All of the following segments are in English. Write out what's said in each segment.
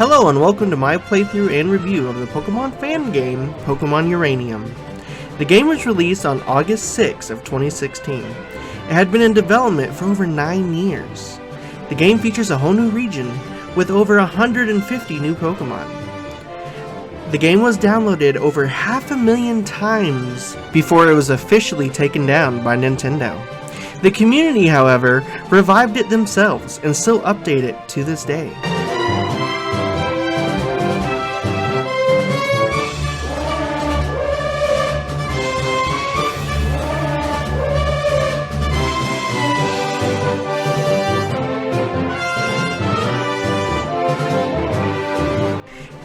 Hello and welcome to my playthrough and review of the Pokemon fan game, Pokemon Uranium. The game was released on August 6 of 2016. It had been in development for over 9 years. The game features a whole new region with over 150 new Pokemon. The game was downloaded over 500,000 times before it was officially taken down by Nintendo. The community, however, revived it themselves and still update it to this day.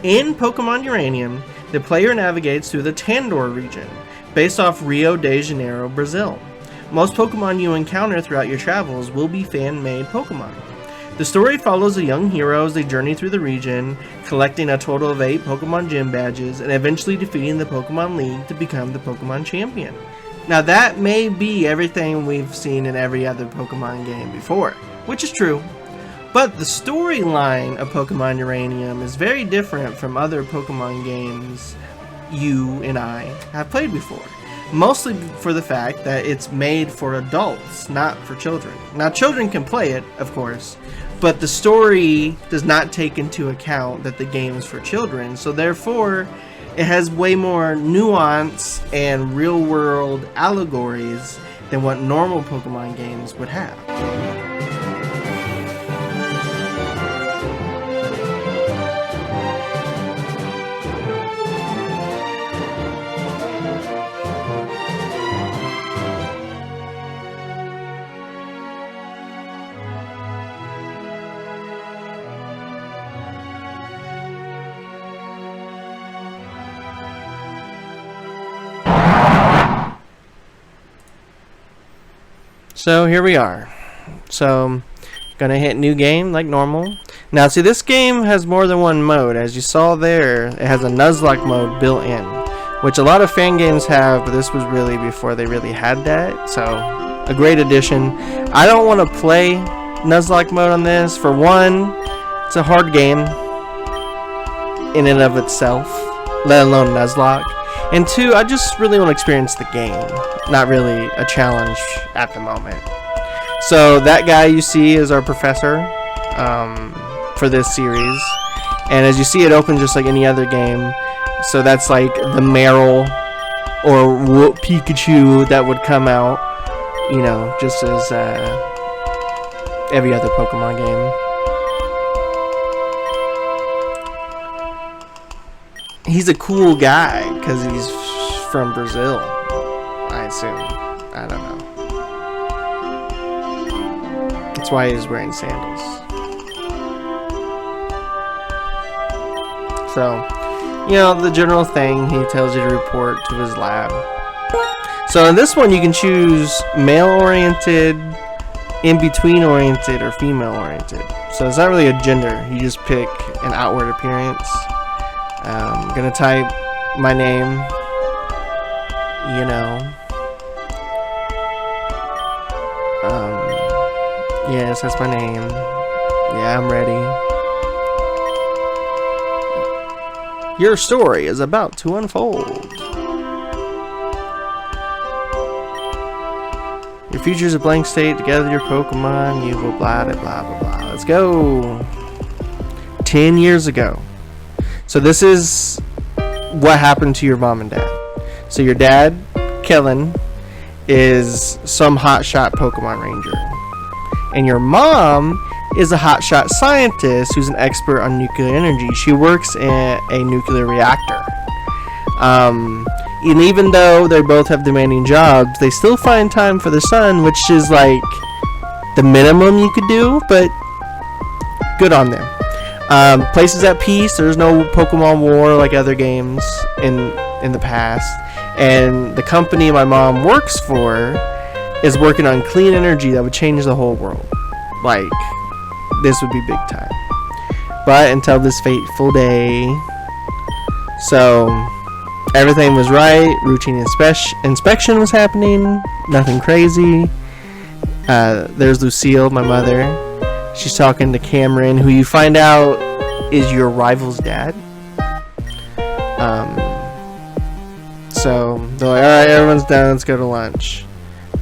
In Pokemon Uranium, the player navigates through the Tandor region, based off Rio de Janeiro, Brazil. Most Pokemon you encounter throughout your travels will be fan-made Pokemon. The story follows a young hero as they journey through the region, collecting a total of 8 Pokemon Gym badges, and eventually defeating the Pokemon League to become the Pokemon Champion. Now that may be everything we've seen in every other Pokemon game before, which is true. But the storyline of Pokemon Uranium is very different from other Pokemon games you and I have played before. Mostly for the fact that it's made for adults, not for children. Now children can play it, of course, but the story does not take into account that the game is for children, so therefore it has way more nuance and real-world allegories than what normal Pokemon games would have. So here we are. So gonna hit new game like normal. Now see, this game has more than one mode. As you saw there, it has a Nuzlocke mode built in, which a lot of fan games have, but this was really before they really had that. So a great addition. I don't want to play Nuzlocke mode on this. For one, it's a hard game in and of itself, let alone Nuzlocke. And two, I just really want to experience the game, not really a challenge at the moment. So that guy you see is our professor for this series. And as you see, it opens just like any other game. So that's like the Meryl or Pikachu that would come out, you know, just as every other Pokemon game. He's a cool guy because he's from Brazil, I assume. I don't know. That's why he's wearing sandals. So, you know, the general thing, he tells you to report to his lab. So in this one, you can choose male-oriented, in-between-oriented, or female-oriented. So it's not really a gender. You just pick an outward appearance. I'm gonna type my name, you know. Yes, that's my name. Yeah, I'm ready. Your story is about to unfold. Your future is a blank state. Together with your Pokemon, you will blah, blah, blah, blah. Let's go. 10 years ago. So this is what happened to your mom and dad. So your dad, Kellen, is some hotshot Pokemon Ranger. And your mom is a hotshot scientist who's an expert on nuclear energy. She works in a nuclear reactor. And even though they both have demanding jobs, they still find time for their son, which is like the minimum you could do, but good on them. Places at peace. There's no Pokemon War like other games in the past. And the company my mom works for is working on clean energy that would change the whole world. Like, this would be big time. But until this fateful day. So, everything was right. Routine inspection was happening. Nothing crazy. There's Lucille, my mother. She's talking to Cameron, who you find out is your rival's dad. So they're like, alright, everyone's done, let's go to lunch.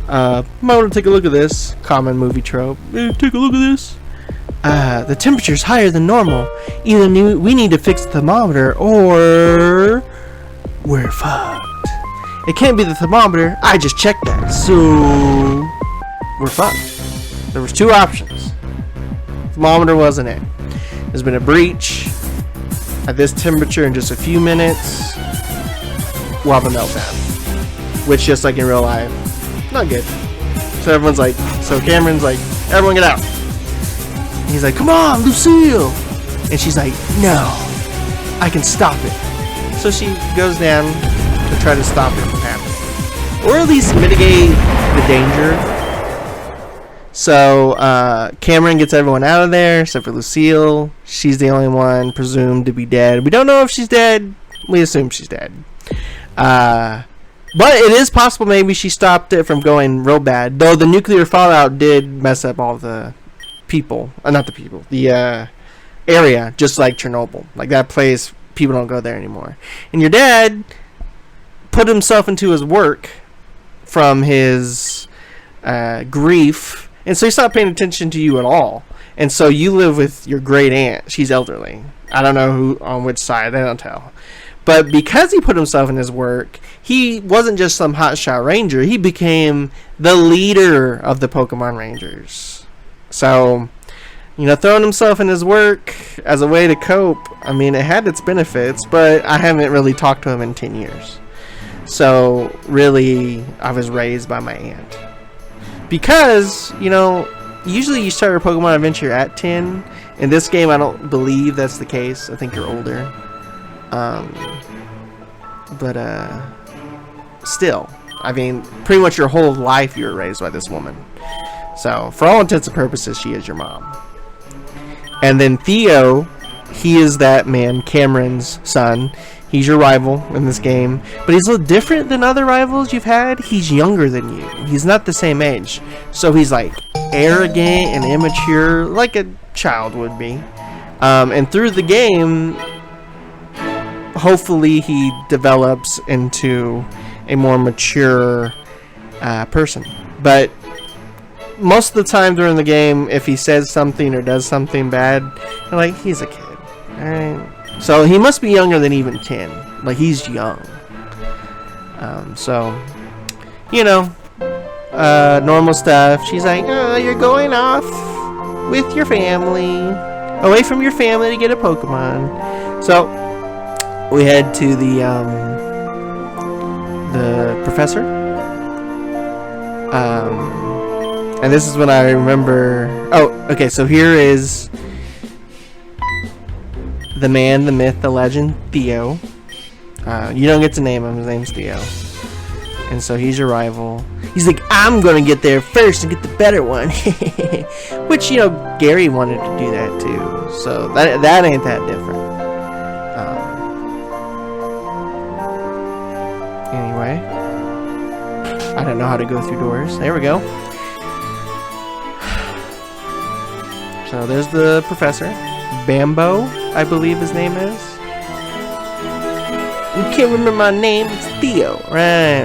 I want to take a look at this. Common movie trope. Take a look at this. The temperature's higher than normal. Either we need to fix the thermometer, or we're fucked. It can't be the thermometer. I just checked that. So we're fucked. There was two options. Thermometer wasn't it. There's been a breach at this temperature in just a few minutes. We'll have a meltdown. Which, just like in real life, not good. So everyone's like, so Cameron's like, everyone get out. And he's like, come on, Lucille. And she's like, no, I can stop it. So she goes down to try to stop it from happening. Or at least mitigate the danger. So Cameron gets everyone out of there except for Lucille. She's the only one presumed to be dead. We don't know if she's dead. We assume she's dead. But it is possible maybe she stopped it from going real bad. Though the nuclear fallout did mess up all the people. Not the people. The area. Just like Chernobyl. Like that place, people don't go there anymore. And your dad put himself into his work from his grief. And so he stopped paying attention to you at all. And so you live with your great aunt. She's elderly. I don't know who on which side. They don't tell. But because he put himself in his work, he wasn't just some hotshot ranger. He became the leader of the Pokemon Rangers. So, you know, throwing himself in his work as a way to cope, I mean, it had its benefits, but I haven't really talked to him in 10 years. So, really, I was raised by my aunt. Because, you know, usually you start your Pokemon adventure at 10. In this game, I don't believe that's the case. I think you're older. Still, I mean, pretty much your whole life you were raised by this woman. So, for all intents and purposes, she is your mom. And then Theo, he is that man, Cameron's son. He's your rival in this game. But he's a little different than other rivals you've had. He's younger than you. He's not the same age. So he's like arrogant and immature, like a child would be. And through the game, hopefully he develops into a more mature person. But most of the time during the game, if he says something or does something bad, you're like, he's a kid. Alright. So he must be younger than even 10. Like, he's young. So, you know, normal stuff. She's like, oh, you're going off with your family, away from your family to get a Pokemon. So we head to the professor. And this is when I remember. Oh, okay. So here is the man, the myth, the legend, Theo. You don't get to name him. His name's Theo. And so he's your rival. He's like, I'm gonna get there first and get the better one. Which, you know, Gary wanted to do that too. So that ain't that different. Anyway, I don't know how to go through doors. There we go. So there's the professor. Bambo, I believe his name is. You can't remember my name. It's Theo. Right.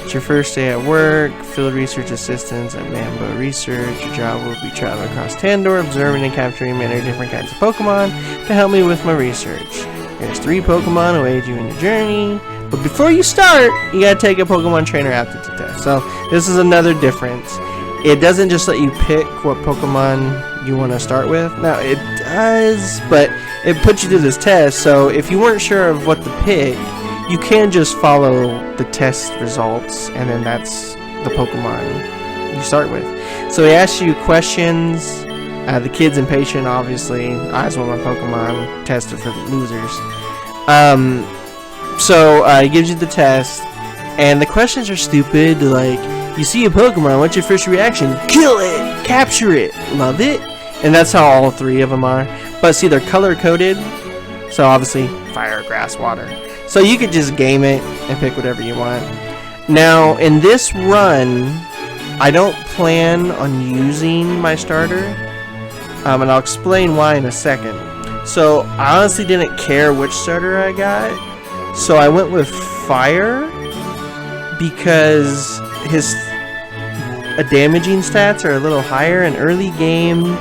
It's your first day at work. Field research assistants at Bambo Research. Your job will be traveling across Tandor, observing and capturing many different kinds of Pokemon to help me with my research. There's 3 Pokemon who aid you in your journey. But before you start, you gotta take a Pokemon Trainer aptitude test. So this is another difference. It doesn't just let you pick what Pokemon you want to start with. Now, it does, but it puts you through this test. So if you weren't sure of what to pick, you can just follow the test results, and then that's the Pokemon you start with. So he asks you questions. The kid's impatient, obviously. I just want my Pokemon tested for the losers. So he gives you the test, and the questions are stupid. Like, you see a Pokemon, what's your first reaction? Kill it! Capture it! Love it! And that's how all 3 of them are. But see, they're color-coded. So obviously, fire, grass, water. So you could just game it and pick whatever you want. Now, in this run, I don't plan on using my starter. And I'll explain why in a second. So I honestly didn't care which starter I got, so I went with Fire because his damaging stats are a little higher. In early game,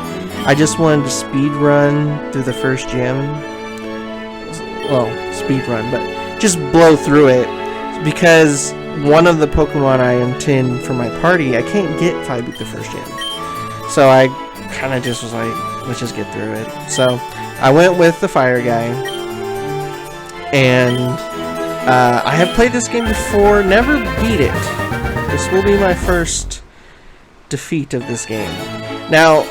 I just wanted to speed run through the first gym. Well, speed run, but just blow through it because one of the Pokemon I intend for my party, I can't get till I beat the first gym. So I kind of just was like, let's just get through it. So I went with the Fire guy, and I have played this game before, never beat it. This will be my first defeat of this game. Now,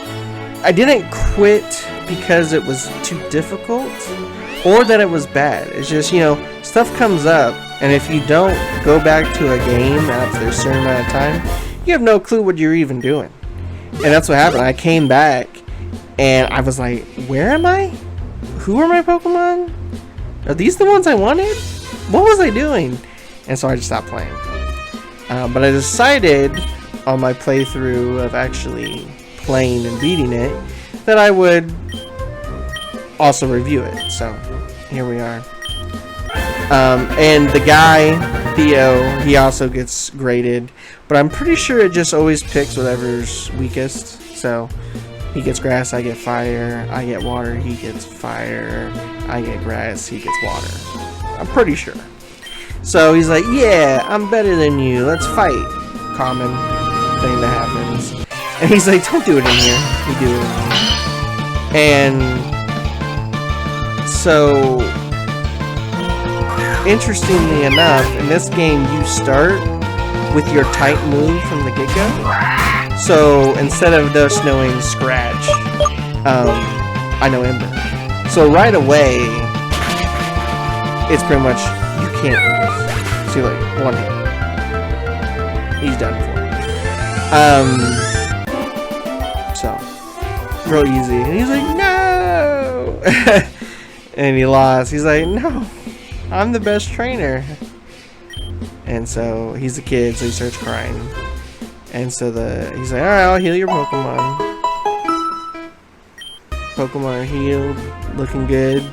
I didn't quit because it was too difficult or that it was bad. It's just, you know, stuff comes up, and if you don't go back to a game after a certain amount of time, you have no clue what you're even doing. And that's what happened. I came back and I was like, where am I? Who are my Pokemon? Are these the ones I wanted? What was I doing? And so I just stopped playing. But I decided on my playthrough of actually playing and beating it that I would also review it. So here we are. And the guy, Theo, he also gets graded, but I'm pretty sure it just always picks whatever's weakest. So he gets grass, I get fire. I get water, he gets fire. I get grass, he gets water. I'm pretty sure. So he's like, yeah, I'm better than you, let's fight. Common thing that happens. And he's like, don't do it in here. You do it in here. And so, interestingly enough, in this game you start with your type move from the get-go. So instead of just knowing Scratch, I know Ember. So right away, it's pretty much, you can't lose. See, like, one hit. He's done for. So, real easy. And he's like, no! And he lost. He's like, no, I'm the best trainer. And so, he's a kid, so he starts crying. And so he's like, alright, I'll heal your Pokemon. Pokemon are healed, looking good.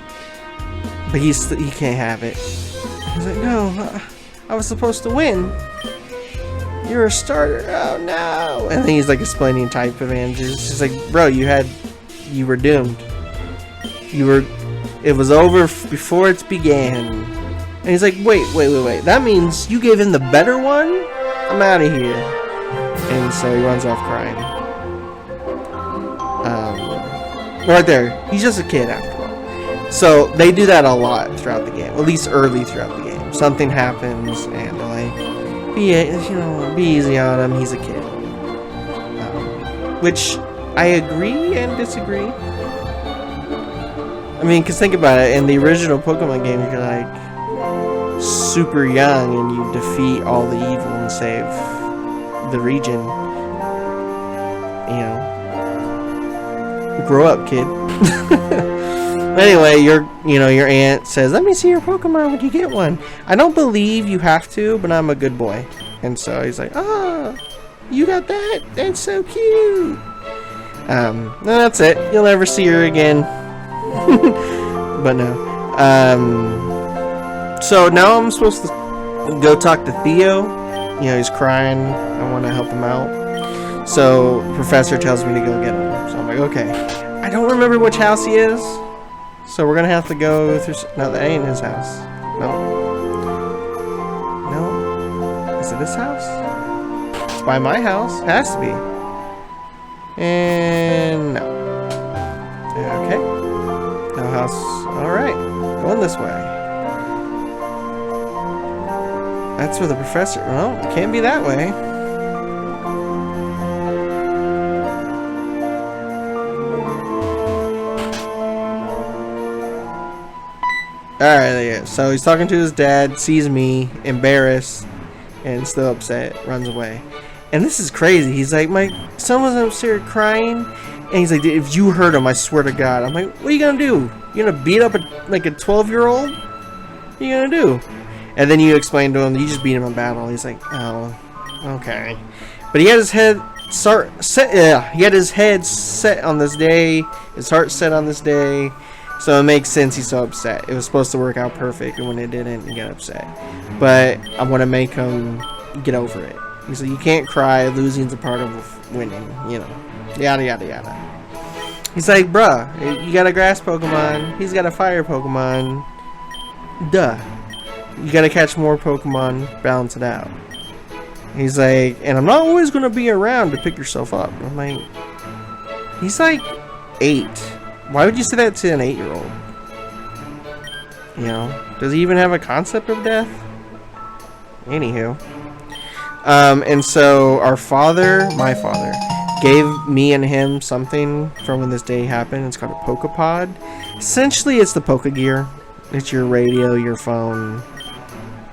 But he can't have it. He's like, no, I was supposed to win. You're a starter. Oh no! And then he's like explaining type advantages. He's like, bro, you were doomed. It was over before it began. And he's like, wait. That means you gave him the better one? I'm out of here. And so he runs off crying. Right there. He's just a kid after all. So they do that a lot throughout the game. At least early throughout the game. Something happens and they're like, be easy on him, he's a kid. Which I agree and disagree. I mean, because think about it, in the original Pokemon game, you're like super young and you defeat all the evil and save the region. You know, grow up, kid. Anyway, your aunt says, let me see your Pokemon when you get one. I don't believe you have to, but I'm a good boy. And so he's like, oh, you got that? That's so cute. That's it. You'll never see her again. But no. So now I'm supposed to go talk to Theo. You know, he's crying. I want to help him out. So Professor tells me to go get him. So I'm like, okay. I don't remember which house he is. So we're gonna have to go through. No, that ain't his house. No. Is it this house? It's by my house. It has to be. And no. Okay. No house. Alright. Going this way. That's where the professor. Well, it can't be that way. Alright, there you go. So he's talking to his dad, sees me, embarrassed, and still upset, runs away. And this is crazy. He's like, my son was upstairs crying, and he's like, if you hurt him, I swear to God. I'm like, what are you gonna do? You gonna beat up a 12-year-old? What are you gonna do? And then you explain to him that you just beat him in battle. He's like, oh, okay. But he had his head he had his head set on this day, his heart set on this day, so it makes sense he's so upset. It was supposed to work out perfect, and when it didn't, he got upset. But I want to make him get over it. He said, you can't cry, losing's a part of winning, you know, yada yada yada. He's like, bruh, you got a grass Pokemon, he's got a fire Pokemon, duh. You gotta catch more Pokemon, balance it out. He's like, and I'm not always gonna be around to pick yourself up. I'm like, he's like 8. Why would you say that to an 8-year-old? You know, does he even have a concept of death? Anywho. And so our father, my father, gave me and him something from when this day happened. It's called a Pokepod. Essentially, it's the Pokegear. It's your radio, your phone,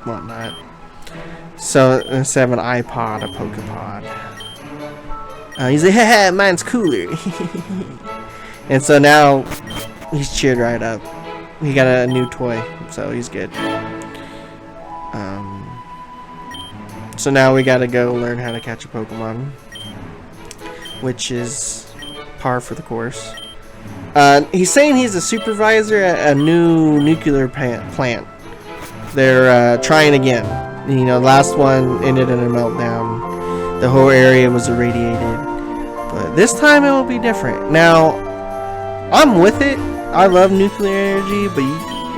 whatnot. So instead of an iPod, a Pokepod. He's like, haha, mine's cooler. And so now he's cheered right up. He got a new toy, so he's good. So now we gotta go learn how to catch a Pokemon, which is par for the course. He's saying he's a supervisor at a new nuclear plant. They're trying again. You know, the last one ended in a meltdown. The whole area was irradiated. But this time it will be different. Now, I'm with it. I love nuclear energy, but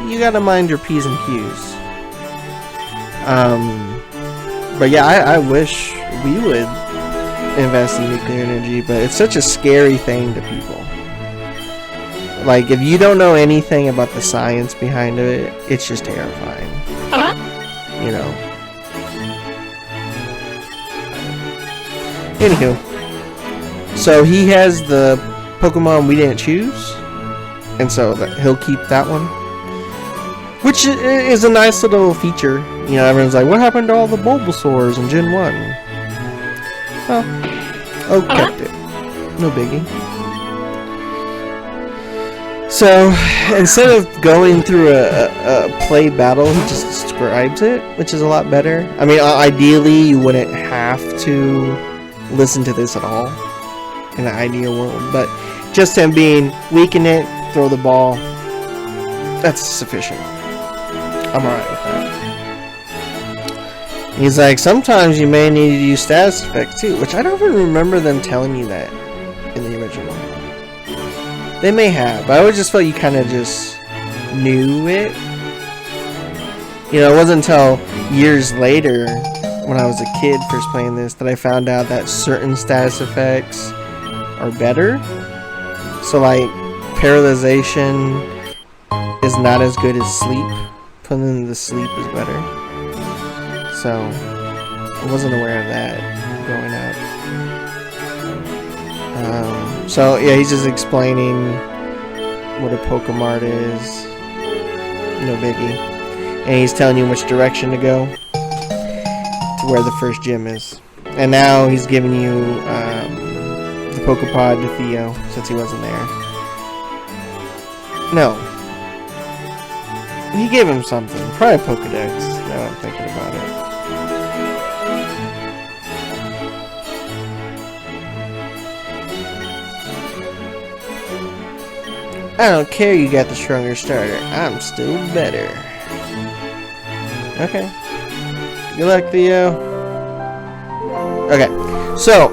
you gotta mind your P's and Q's. But yeah, I wish we would invest in nuclear energy, but it's such a scary thing to people. Like, if you don't know anything about the science behind it, it's just terrifying. You know. Anywho, so he has the Pokemon we didn't choose, and so he'll keep that one, which is a nice little feature. You know, everyone's like, what happened to all the Bulbasaurs in Gen 1? Well, kept it. No biggie. So, instead of going through a play battle, he just describes it, which is a lot better. I mean, ideally, you wouldn't have to listen to this at all in an ideal world, but just him being weaken it, throw the ball, that's sufficient. I'm alright with that. He's like, sometimes you may need to use status effects too, which I don't even remember them telling you that in the original. They may have, but I always just felt you kind of just knew it. You know, it wasn't until years later, when I was a kid first playing this, that I found out that certain status effects are better. So like, paralyzation is not as good as sleep. Putting in the sleep is better. So, I wasn't aware of that growing up. So, yeah, he's just explaining what a Pokemart is. No biggie. And he's telling you which direction to go to where the first gym is. And now he's giving you the Pokepod to Theo, since he wasn't there. No. He gave him something. Probably a Pokedex, now I'm thinking about it. I don't care you got the stronger starter. I'm still better. Okay. Good luck, Theo. Okay. So,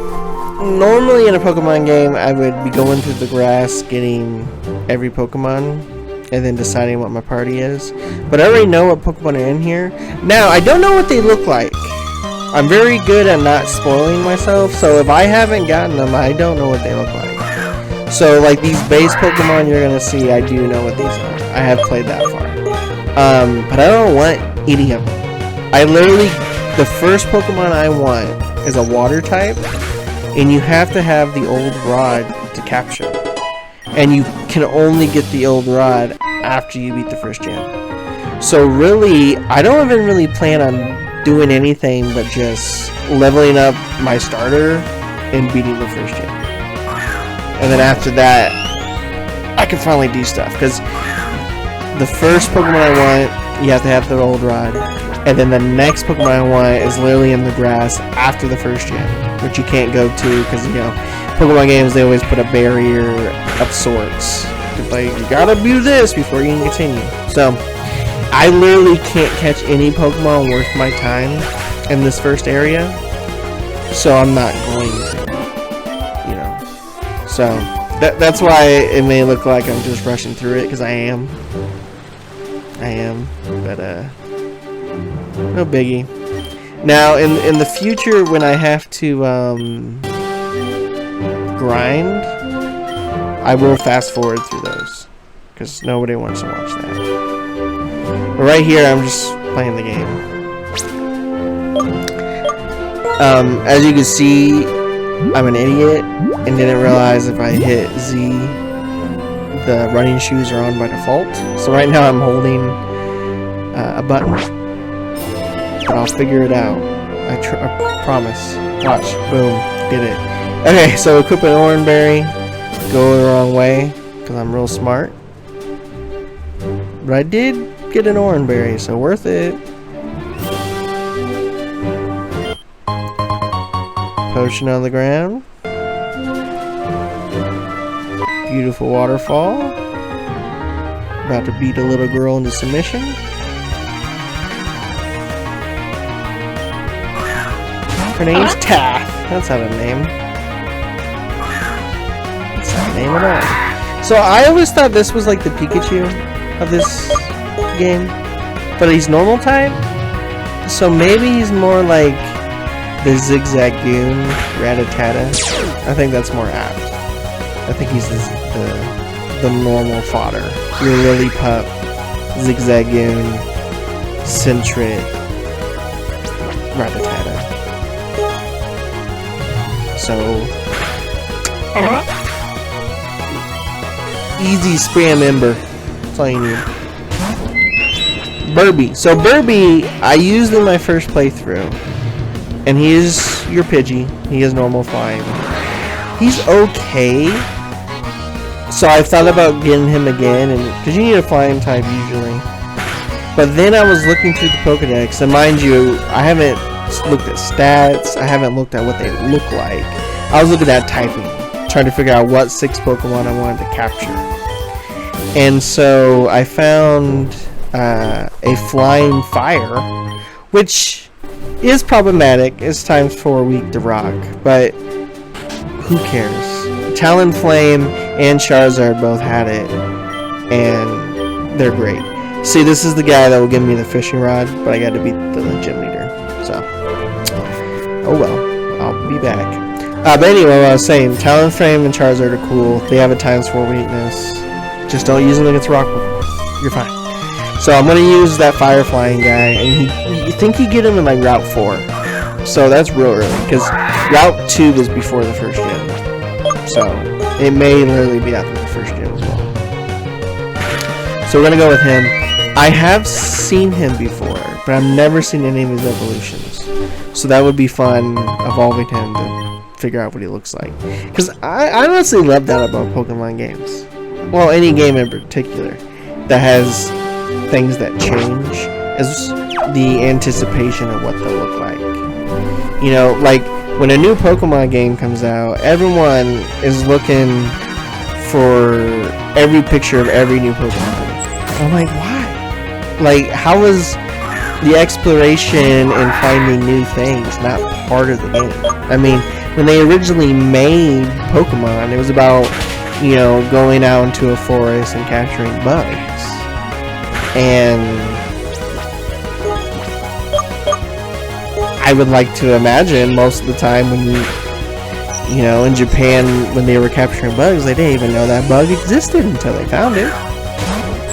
normally in a Pokemon game, I would be going through the grass, getting every Pokemon, and then deciding what my party is. But I already know what Pokemon are in here. Now, I don't know what they look like. I'm very good at not spoiling myself, so if I haven't gotten them, I don't know what they look like. So, like, these base Pokemon you're gonna see, I do know what these are. I have played that far. But I don't want any of them. I literally, the first Pokemon I want is a water type, and you have to have the old rod to capture. And you can only get the old rod after you beat the first gym. So really, I don't even really plan on doing anything but just leveling up my starter and beating the first gym. And then after that, I can finally do stuff. Because the first Pokemon I want, you have to have the old rod. And then the next Pokemon I want is literally in the grass after the first gym, which you can't go to because, you know, Pokemon games, they always put a barrier of sorts. It's like, you gotta do this before you can continue. So, I literally can't catch any Pokemon worth my time in this first area. So, I'm not going to, you know. So, that's why it may look like I'm just rushing through it, because I am. But, no biggie. Now, in the future, when I have to grind, I will fast forward through those, because nobody wants to watch that. But right here, I'm just playing the game. As you can see, I'm an idiot and didn't realize if I hit Z, the running shoes are on by default. So right now I'm holding a button. But I'll figure it out. I promise. Watch. Boom. Did it. Okay, so equip an Oranberry. Go the wrong way, because I'm real smart. But I did get an Oranberry, so worth it. Potion on the ground. Beautiful waterfall. About to beat a little girl into submission. Her name's Taff. That's not a name. That's not a name at all. So I always thought this was like the Pikachu of this game. But he's normal type. So maybe he's more like the Zigzagoon Rattata. I think that's more apt. I think he's the normal fodder. Your Lillipup, Zigzagoon, Centrit, Rattata. So easy spam Ember. That's all you need. Burby. So Burby, I used in my first playthrough, and he is your Pidgey. He is normal flying. He's okay. So I've thought about getting him again, and because you need a flying type usually. But then I was looking through the Pokedex, and mind you, I haven't looked at stats. I haven't looked at what they look like. I was looking at typing, trying to figure out what 6 Pokemon I wanted to capture. And so I found a flying fire, which is problematic. It's times 4 weak to rock, but who cares? Talonflame and Charizard both had it, and they're great. See, this is the guy that will give me the fishing rod, but I got to beat the gym leader. So, oh well, I'll be back. But anyway, what I was saying, Talonflame and Charizard are cool. They have a times 4 weakness. Just don't use them against rock Pokemon. You're fine. So I'm gonna use that fire flying guy, and you think you get him in like Route 4. So that's real early, because Route 2 was before the first gym. So it may literally be after the first gym as well. So we're gonna go with him. I have seen him before, but I've never seen any of his evolutions. So that would be fun, evolving him to figure out what he looks like. Because I honestly love that about Pokemon games. Well, any game in particular that has things that change, is the anticipation of what they'll look like. You know, like when a new Pokemon game comes out, everyone is looking for every picture of every new Pokemon. I'm like, why? Like, how is the exploration and finding new things not part of the game? I mean, when they originally made Pokemon, it was about, you know, going out into a forest and capturing bugs. And I would like to imagine most of the time when you know, in Japan, when they were capturing bugs, they didn't even know that bug existed until they found it.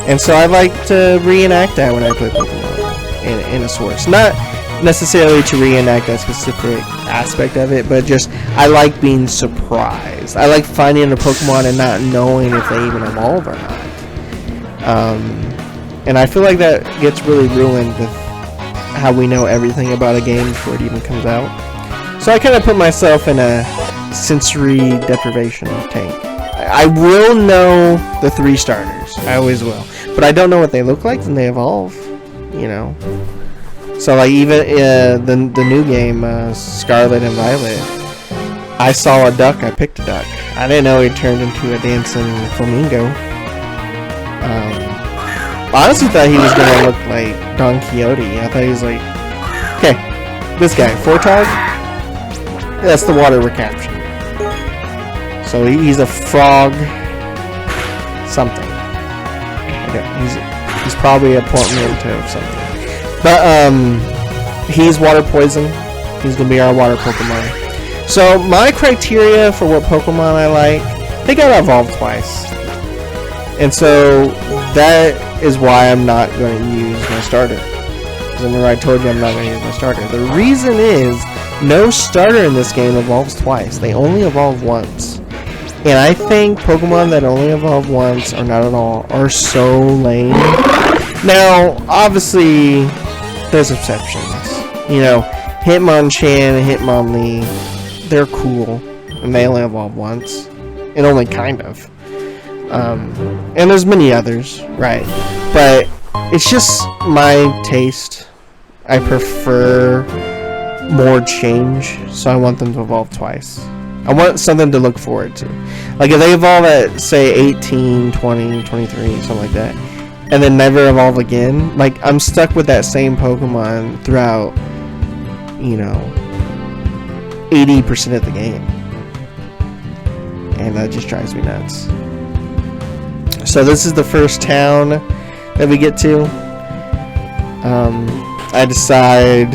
And so I like to reenact that when I play Pokemon in a source. Not necessarily to reenact that specific aspect of it, but just I like being surprised. I like finding a Pokemon and not knowing if they even evolve or not. And I feel like that gets really ruined with how we know everything about a game before it even comes out. So I kind of put myself in a sensory deprivation tank. I will know the 3 starters. I always will. But I don't know what they look like when they evolve. You know. So like even the new game, Scarlet and Violet, I saw a duck, I picked a duck. I didn't know he turned into a dancing flamingo. I honestly thought he was gonna look like Don Quixote. I thought he was like, okay, this guy, Fortog, that's the water we're capturing. So he's a frog, something. Okay, he's probably a portmanteau of something. But he's water poison. He's gonna be our water Pokemon. So my criteria for what Pokemon I like, they gotta evolve twice. And so that is why I'm not going to use my starter. Because remember I told you I'm not going to use my starter. The reason is, no starter in this game evolves twice. They only evolve once. And I think Pokemon that only evolve once, or not at all, are so lame. Now, obviously, there's exceptions. You know, Hitmonchan and Hitmonlee, they're cool. And they only evolve once. And only kind of. And there's many others, right? But it's just my taste. I prefer more change, so I want them to evolve twice. I want something to look forward to. Like if they evolve at, say, 18, 20, 23, something like that, and then never evolve again, like I'm stuck with that same Pokemon throughout, you know, 80% of the game. And that just drives me nuts. So this is the first town that we get to. I decide...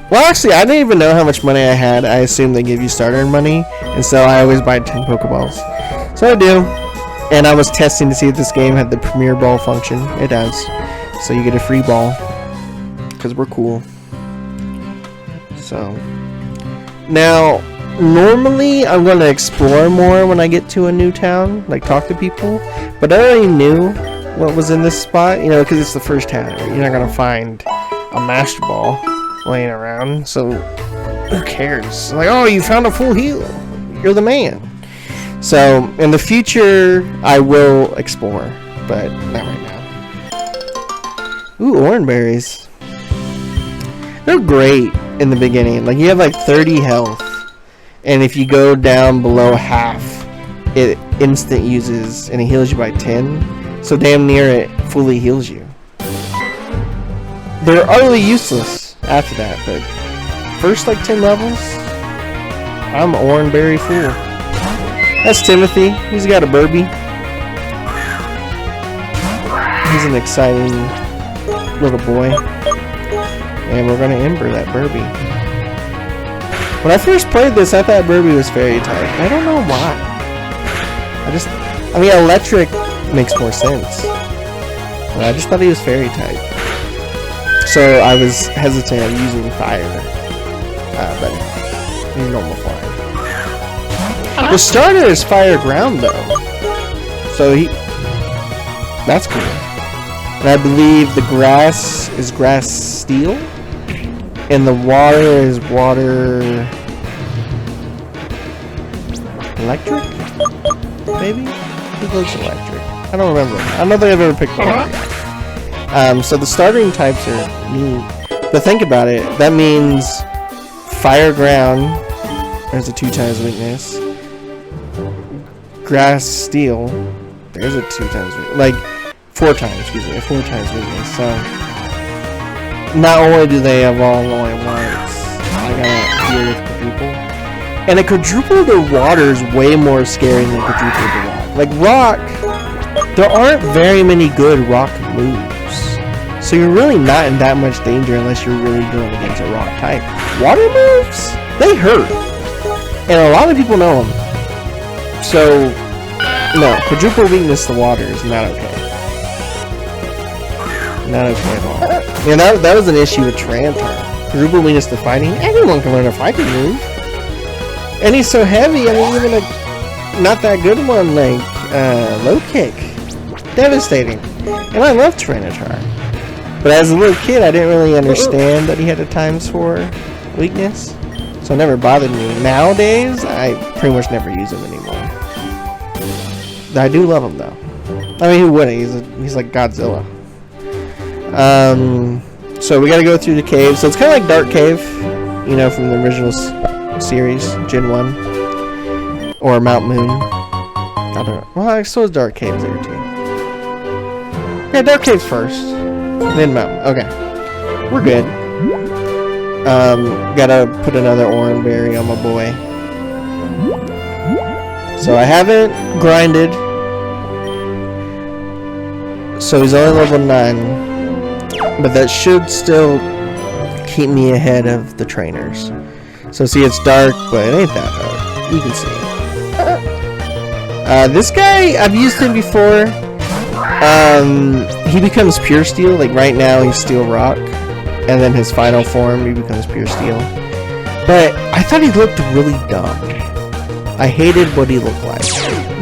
Well, actually, I didn't even know how much money I had. I assumed they give you starter money. And so I always buy 10 Pokeballs. So I do. And I was testing to see if this game had the Premier Ball function. It does. So you get a free ball. Because we're cool. So... Now... Normally, I'm going to explore more when I get to a new town, like talk to people, but I already knew what was in this spot, you know, because it's the first town. You're not going to find a Master Ball laying around, so who cares? Like, oh, you found a full heal. You're the man. So, in the future, I will explore, but not right now. Ooh, orange berries. They're great in the beginning. Like, you have like 30 health. And if you go down below half, it instant uses, and it heals you by 10. So damn near it fully heals you. They're utterly useless after that, but first like 10 levels, I'm Oranberry fool. That's Timothy. He's got a Burby. He's an exciting little boy. And we're going to Ember that Burby. When I first played this, I thought Burby was fairy type. I don't know why. I mean, electric makes more sense. But I just thought he was fairy type. So I was hesitant of using fire. But he's normal flying. The starter is fire ground though. So that's cool. And I believe the grass is grass steel. And the water is water... Electric? Maybe? It looks electric. I don't remember. I don't think I've ever picked one yet. So the starting types are neat. But think about it. That means fire ground. There's a 2 times weakness. Grass steel. There's a 2 times weakness. Like, 4 times, excuse me. A 4 times weakness. So... Not only do they evolve only once, I gotta deal with quadruple. And a quadruple to water is way more scary than quadruple to rock. Like rock, there aren't very many good rock moves. So you're really not in that much danger unless you're really going against a rock type. Water moves, they hurt. And a lot of people know them. So, no, quadruple weakness to water is not okay. Not okay at all. And that was an issue with Trantar. Quadruple weakness to fighting. Everyone can learn a fighting move. And he's so heavy, I mean, even a not that good one, like, low kick. Devastating. And I love Tyranitar. But as a little kid, I didn't really understand that he had a ×4 weakness. So it never bothered me. Nowadays, I pretty much never use him anymore. I do love him, though. I mean, who wouldn't? He's like Godzilla. So we gotta go through the cave. So it's kind of like Dark Cave, you know, from the original series, Gen 1. Or Mount Moon. I don't know. Well, I suppose Dark Cave's there too. Yeah, Dark Cave's first. Then Mount Moon. Okay. We're good. Gotta put another orange berry on my boy. So I haven't grinded. So he's only level 9. But that should still keep me ahead of the trainers. So see, it's dark, but it ain't that dark. You can see. This guy, I've used him before. He becomes pure steel. Like right now, he's steel rock. And then his final form, he becomes pure steel. But I thought he looked really dumb. I hated what he looked like.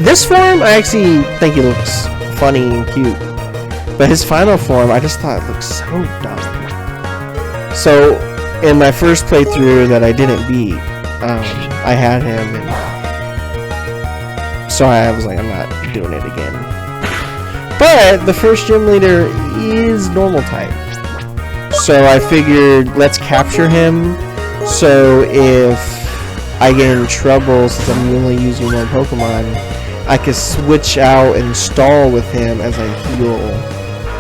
This form, I actually think he looks funny and cute. But his final form, I just thought it looked so dumb. So, in my first playthrough that I didn't beat, I had him, and so I was like, I'm not doing it again. But the first gym leader is normal type. So I figured, let's capture him, so if I get in trouble, since I'm only using one Pokemon, I could switch out and stall with him as I heal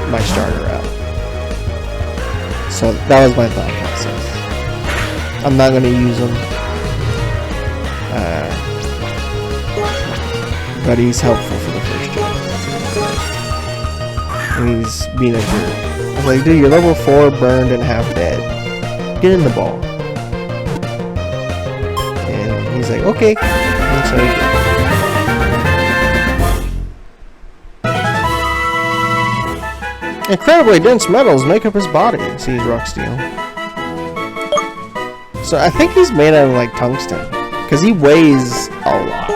my starter up. So that was my thought process. I'm not going to use him. But he's helpful for the first gym. And he's being a jerk. I was like, dude, you're level 4, burned, and half dead. Get in the ball. And he's like, okay. And so he did. Incredibly dense metals make up his body. See, he's rock steel. So I think he's made out of like tungsten. Because he weighs a lot.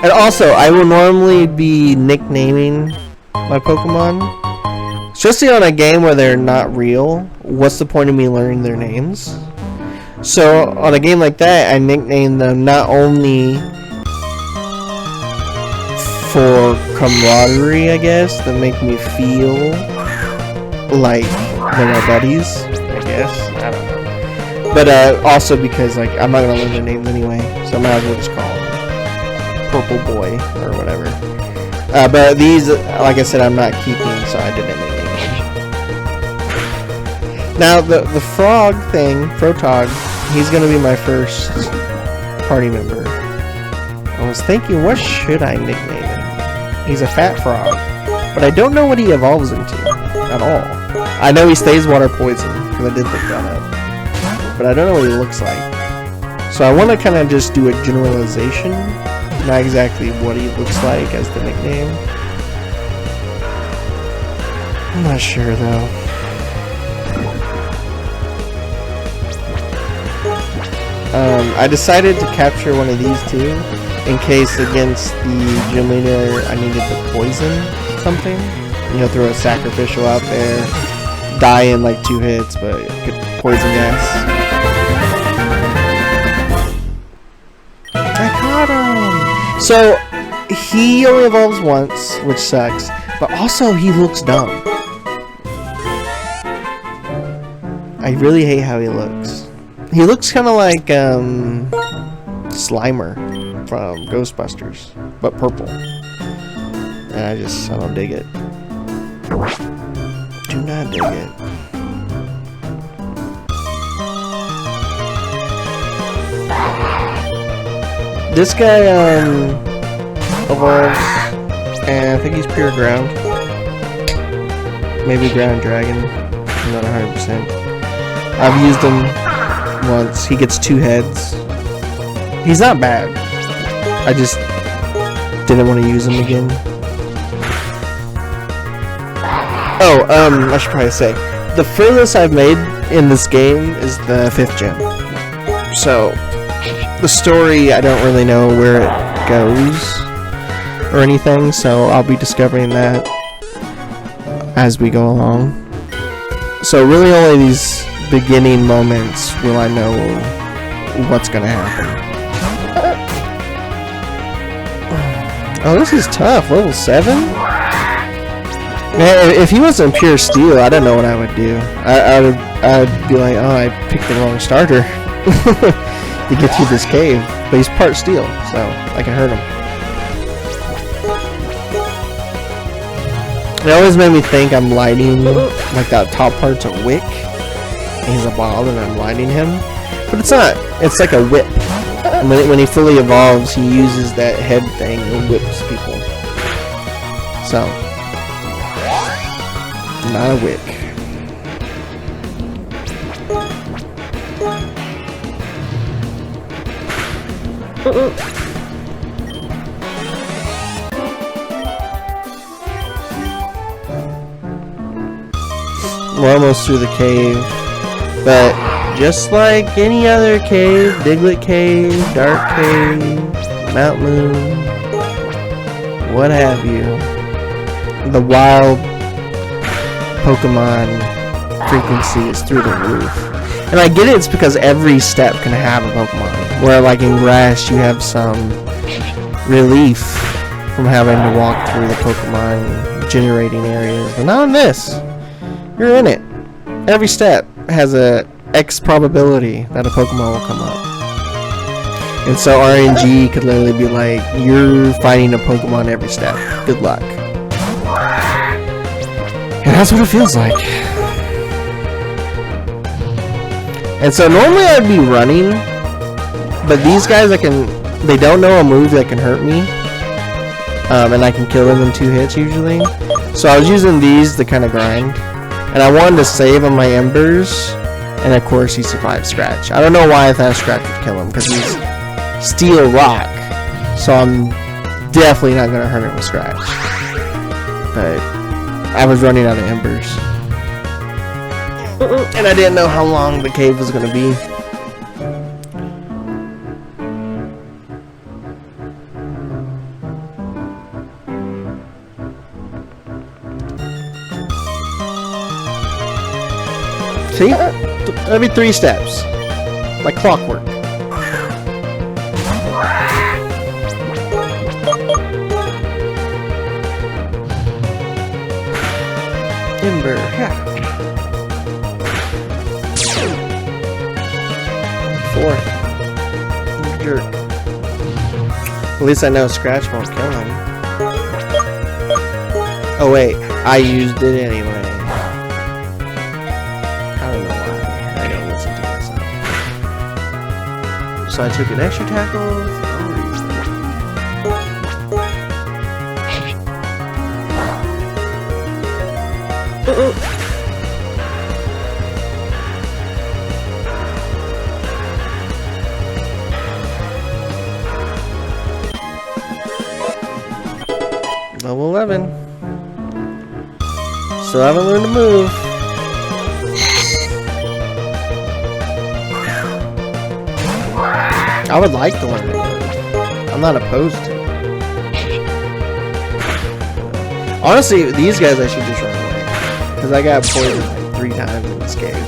And also, I will normally be nicknaming my Pokemon. Especially on a game where they're not real, what's the point of me learning their names? So on a game like that, I nickname them not only for camaraderie, I guess, that make me feel like they're my buddies, I guess. I don't know. But also because like I'm not gonna learn their names anyway, so I might as well just call them Purple Boy or whatever. But these, like I said, I'm not keeping, so I didn't name them. Now, the frog thing, Protog, he's going to be my first party member. I was thinking, what should I nickname him? He's a fat frog, but I don't know what he evolves into at all. I know he stays water poison, because I did look that up. But I don't know what he looks like. So I want to kind of just do a generalization, not exactly what he looks like as the nickname. I'm not sure, though. I decided to capture one of these two in case against the gym leader I needed to poison something. You know, throw a sacrificial out there, die in like 2 hits, but get poison gas. I caught him! So, he only evolves once, which sucks, but also he looks dumb. I really hate how he looks. He looks kind of like Slimer from Ghostbusters, but purple. And I don't dig it. Do not dig it. This guy evolves, and I think he's pure ground. Maybe ground dragon. I'm not 100%. I've used him once. He gets 2 heads. He's not bad. I just didn't want to use him again. Oh, I should probably say, the furthest I've made in this game is the 5th gym. So, the story, I don't really know where it goes or anything, so I'll be discovering that as we go along. So really only these beginning moments will I know what's gonna happen. Oh, this is tough. Level 7? Man, if he wasn't pure steel, I don't know what I would do. I'd be like, oh, I picked the wrong starter to get through this cave. But he's part steel, so I can hurt him. It always made me think I'm lighting, like that top part's a wick, and he's a ball, and I'm lighting him. But it's not. It's like a whip. And when he fully evolves, he uses that head thing and whips people. So, not a wick. We're almost through the cave, but just like any other cave, Diglett Cave, Dark Cave, Mount Moon, what have you, the wild Pokemon frequency is through the roof. And I get it, it's because every step can have a Pokemon. Where like in Grass you have some relief from having to walk through the Pokemon generating areas. But not in this. You're in it. Every step has a X probability that a Pokemon will come up. And so RNG could literally be like, you're fighting a Pokemon every step. Good luck. And that's what it feels like. And so normally I'd be running, but these guys they don't know a move that can hurt me. And I can kill them in 2 hits usually. So I was using these to kind of grind. And I wanted to save on my embers. And of course he survived Scratch. I don't know why I thought Scratch would kill him, because he's Steel Rock. So I'm definitely not going to hurt him with Scratch. But I was running out of embers. And I didn't know how long the cave was going to be. See? Every 3 steps. Like clockwork. Ember. Yeah. 4. Jerk. At least I know Scratch won't kill him. Oh wait, I used it anyway. So I took an extra tackle. Level 11. Still haven't learned to move. I would like to learn it. I'm not opposed to it. Honestly, these guys I should just run away. Because I got poisoned like 3 times in this cave.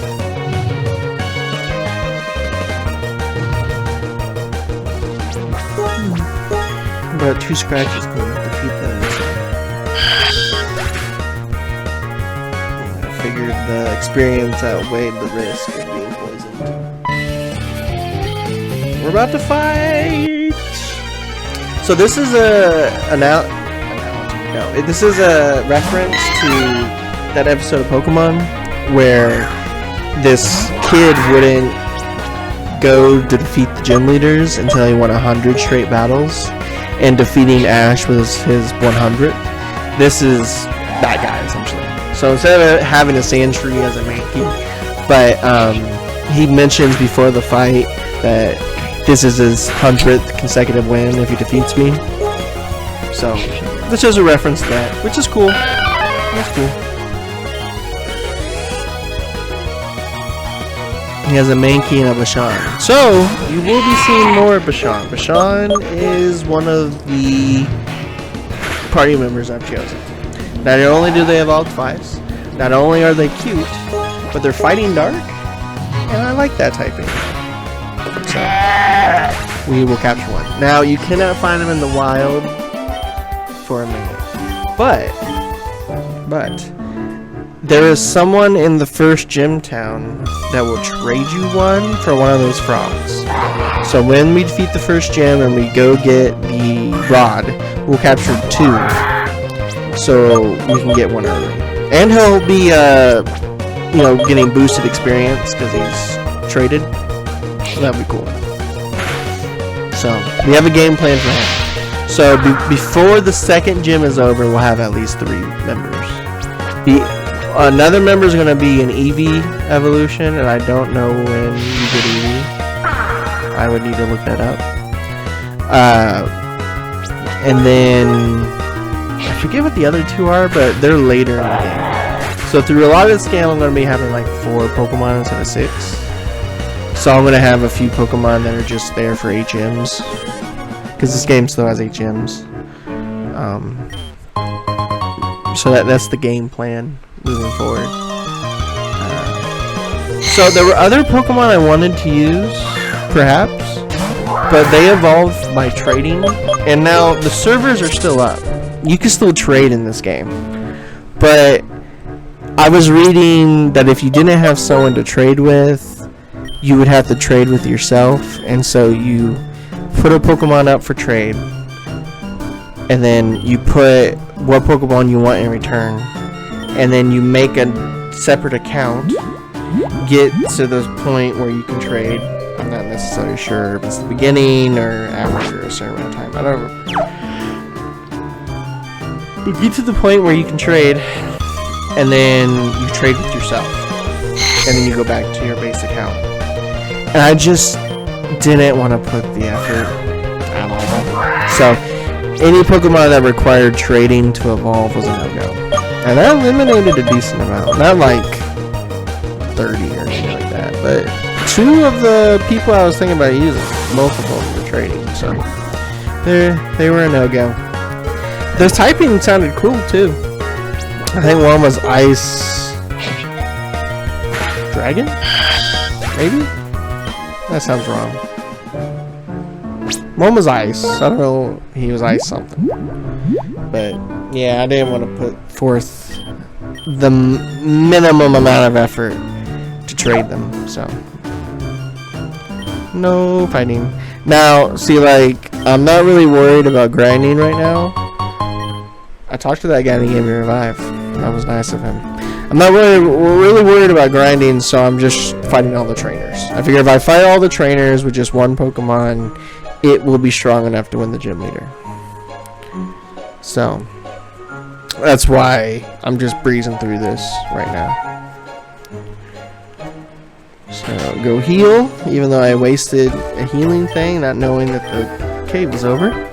But 2 scratches can defeat them. So. I figured the experience outweighed the risk of being poisoned. We're about to fight! So this is this is a reference to that episode of Pokemon where this kid wouldn't go to defeat the gym leaders until he won 100 straight battles, and defeating Ash was his 100th. This is that guy, essentially. So instead of having a Sandtree as a Mankey, but he mentions before the fight that this is his 100th consecutive win if he defeats me. So, this is a reference to that, which is cool. That's cool. He has a Mankey and a Bashan. So, you will be seeing more of Bashan. Bashan is one of the party members I've chosen. Not only do they evolve twice, not only are they cute, but they're fighting dark, and I like that typing. So, we will capture one. Now, you cannot find them in the wild for a minute, but but there is someone in the first gym town that will trade you one for one of those frogs. So when we defeat the first gym and we go get the rod, we'll capture 2, so we can get one early. And he'll be, getting boosted experience because he's traded. So that'd be cool. So we have a game plan for him. So before the second gym is over, we'll have at least 3 members. Another member is going to be an Eevee evolution, and I don't know when you get Eevee. I would need to look that up. And then I forget what the other 2 are, but they're later in the game. So through a lot of the scale, I'm going to be having like 4 Pokemon instead of 6. So I'm going to have a few Pokemon that are just there for HMs, because this game still has HMs. So that's the game plan moving forward. So there were other Pokemon I wanted to use, perhaps, but they evolved by trading, and now the servers are still up. You can still trade in this game, but I was reading that if you didn't have someone to trade with, you would have to trade with yourself, and so you put a Pokemon up for trade, and then you put what Pokemon you want in return, and then you make a separate account, get to the point where you can trade. I'm not necessarily sure if it's the beginning or after a certain amount of time. I don't know. But get to the point where you can trade, and then you trade with yourself, and then you go back to your base account. And I just didn't want to put the effort at all. So any Pokemon that required trading to evolve was a no-go. And I eliminated a decent amount. Not like 30 or anything like that. But 2 of the people I was thinking about using, both of them were trading. So they were a no-go. Their typing sounded cool too. I think one was Ice Dragon? Maybe? That sounds wrong. One was Ice. I don't know. He was Ice something. But yeah, I didn't want to put forth the minimum amount of effort to trade them. So no fighting. Now, see, like, I'm not really worried about grinding right now. I talked to that guy and he gave me a revive. That was nice of him. I'm not really worried about grinding, so I'm just fighting all the trainers. I figure if I fight all the trainers with just one Pokemon, it will be strong enough to win the gym leader. So that's why I'm just breezing through this right now. So go heal, even though I wasted a healing thing, not knowing that the cave was over.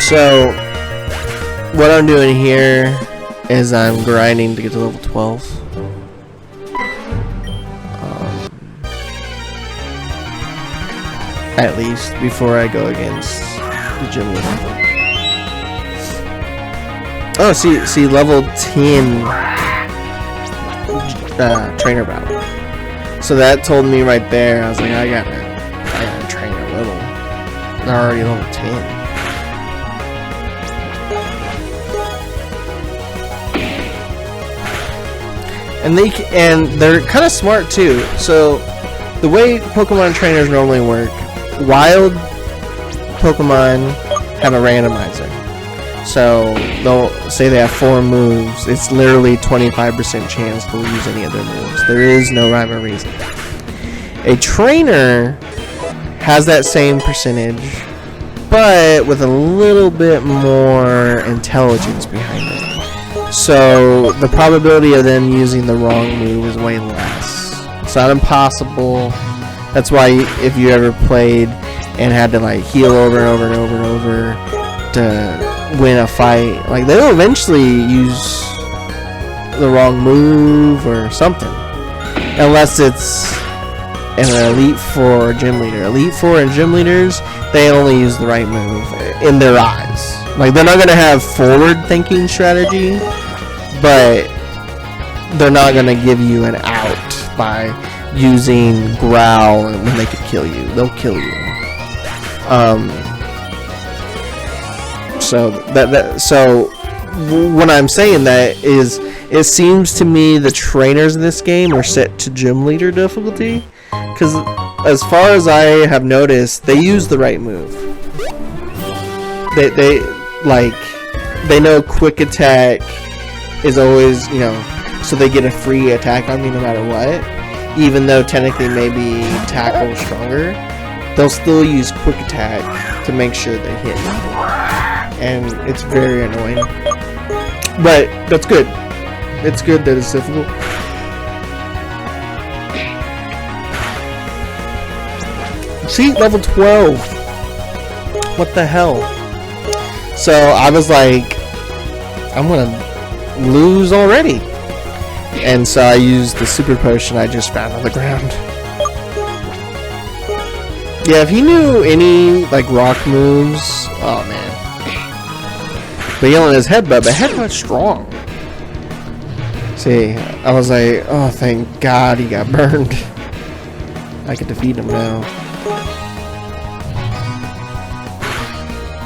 So what I'm doing here is I'm grinding to get to level 12. At least before I go against the gym leader. Oh, see, level 10 trainer battle. So that told me right there. I was like, I gotta train a little. They're already level 10. And they're kind of smart too. So the way Pokemon trainers normally work, wild Pokemon have a randomizer. So they'll say they have 4 moves. It's literally 25% chance to lose any of their moves. There is no rhyme or reason. A trainer has that same percentage, but with a little bit more intelligence behind it. So the probability of them using the wrong move is way less. It's not impossible. That's why if you ever played and had to like heal over and over and over and over to win a fight, like they'll eventually use the wrong move or something, unless it's an Elite Four or Gym Leader. Elite Four and Gym Leaders, they only use the right move in their eyes. Like they're not gonna have forward-thinking strategy, but they're not gonna give you an out by using Growl when they could kill you. They'll kill you. So when I'm saying that is, it seems to me the trainers in this game are set to Gym Leader difficulty, because as far as I have noticed, they use the right move. They know quick attack is always, so they get a free attack on me no matter what. Even though technically maybe tackle stronger, they'll still use quick attack to make sure they hit me. And it's very annoying. But that's good. It's good that it's difficult. See, level 12. What the hell? So I was like, I'm gonna lose already. And so I used the super potion I just found on the ground. Yeah, if he knew any like rock moves, oh man. But he only has headbutt, but headbutt's strong. See, I was like, oh thank God he got burned. I can defeat him now.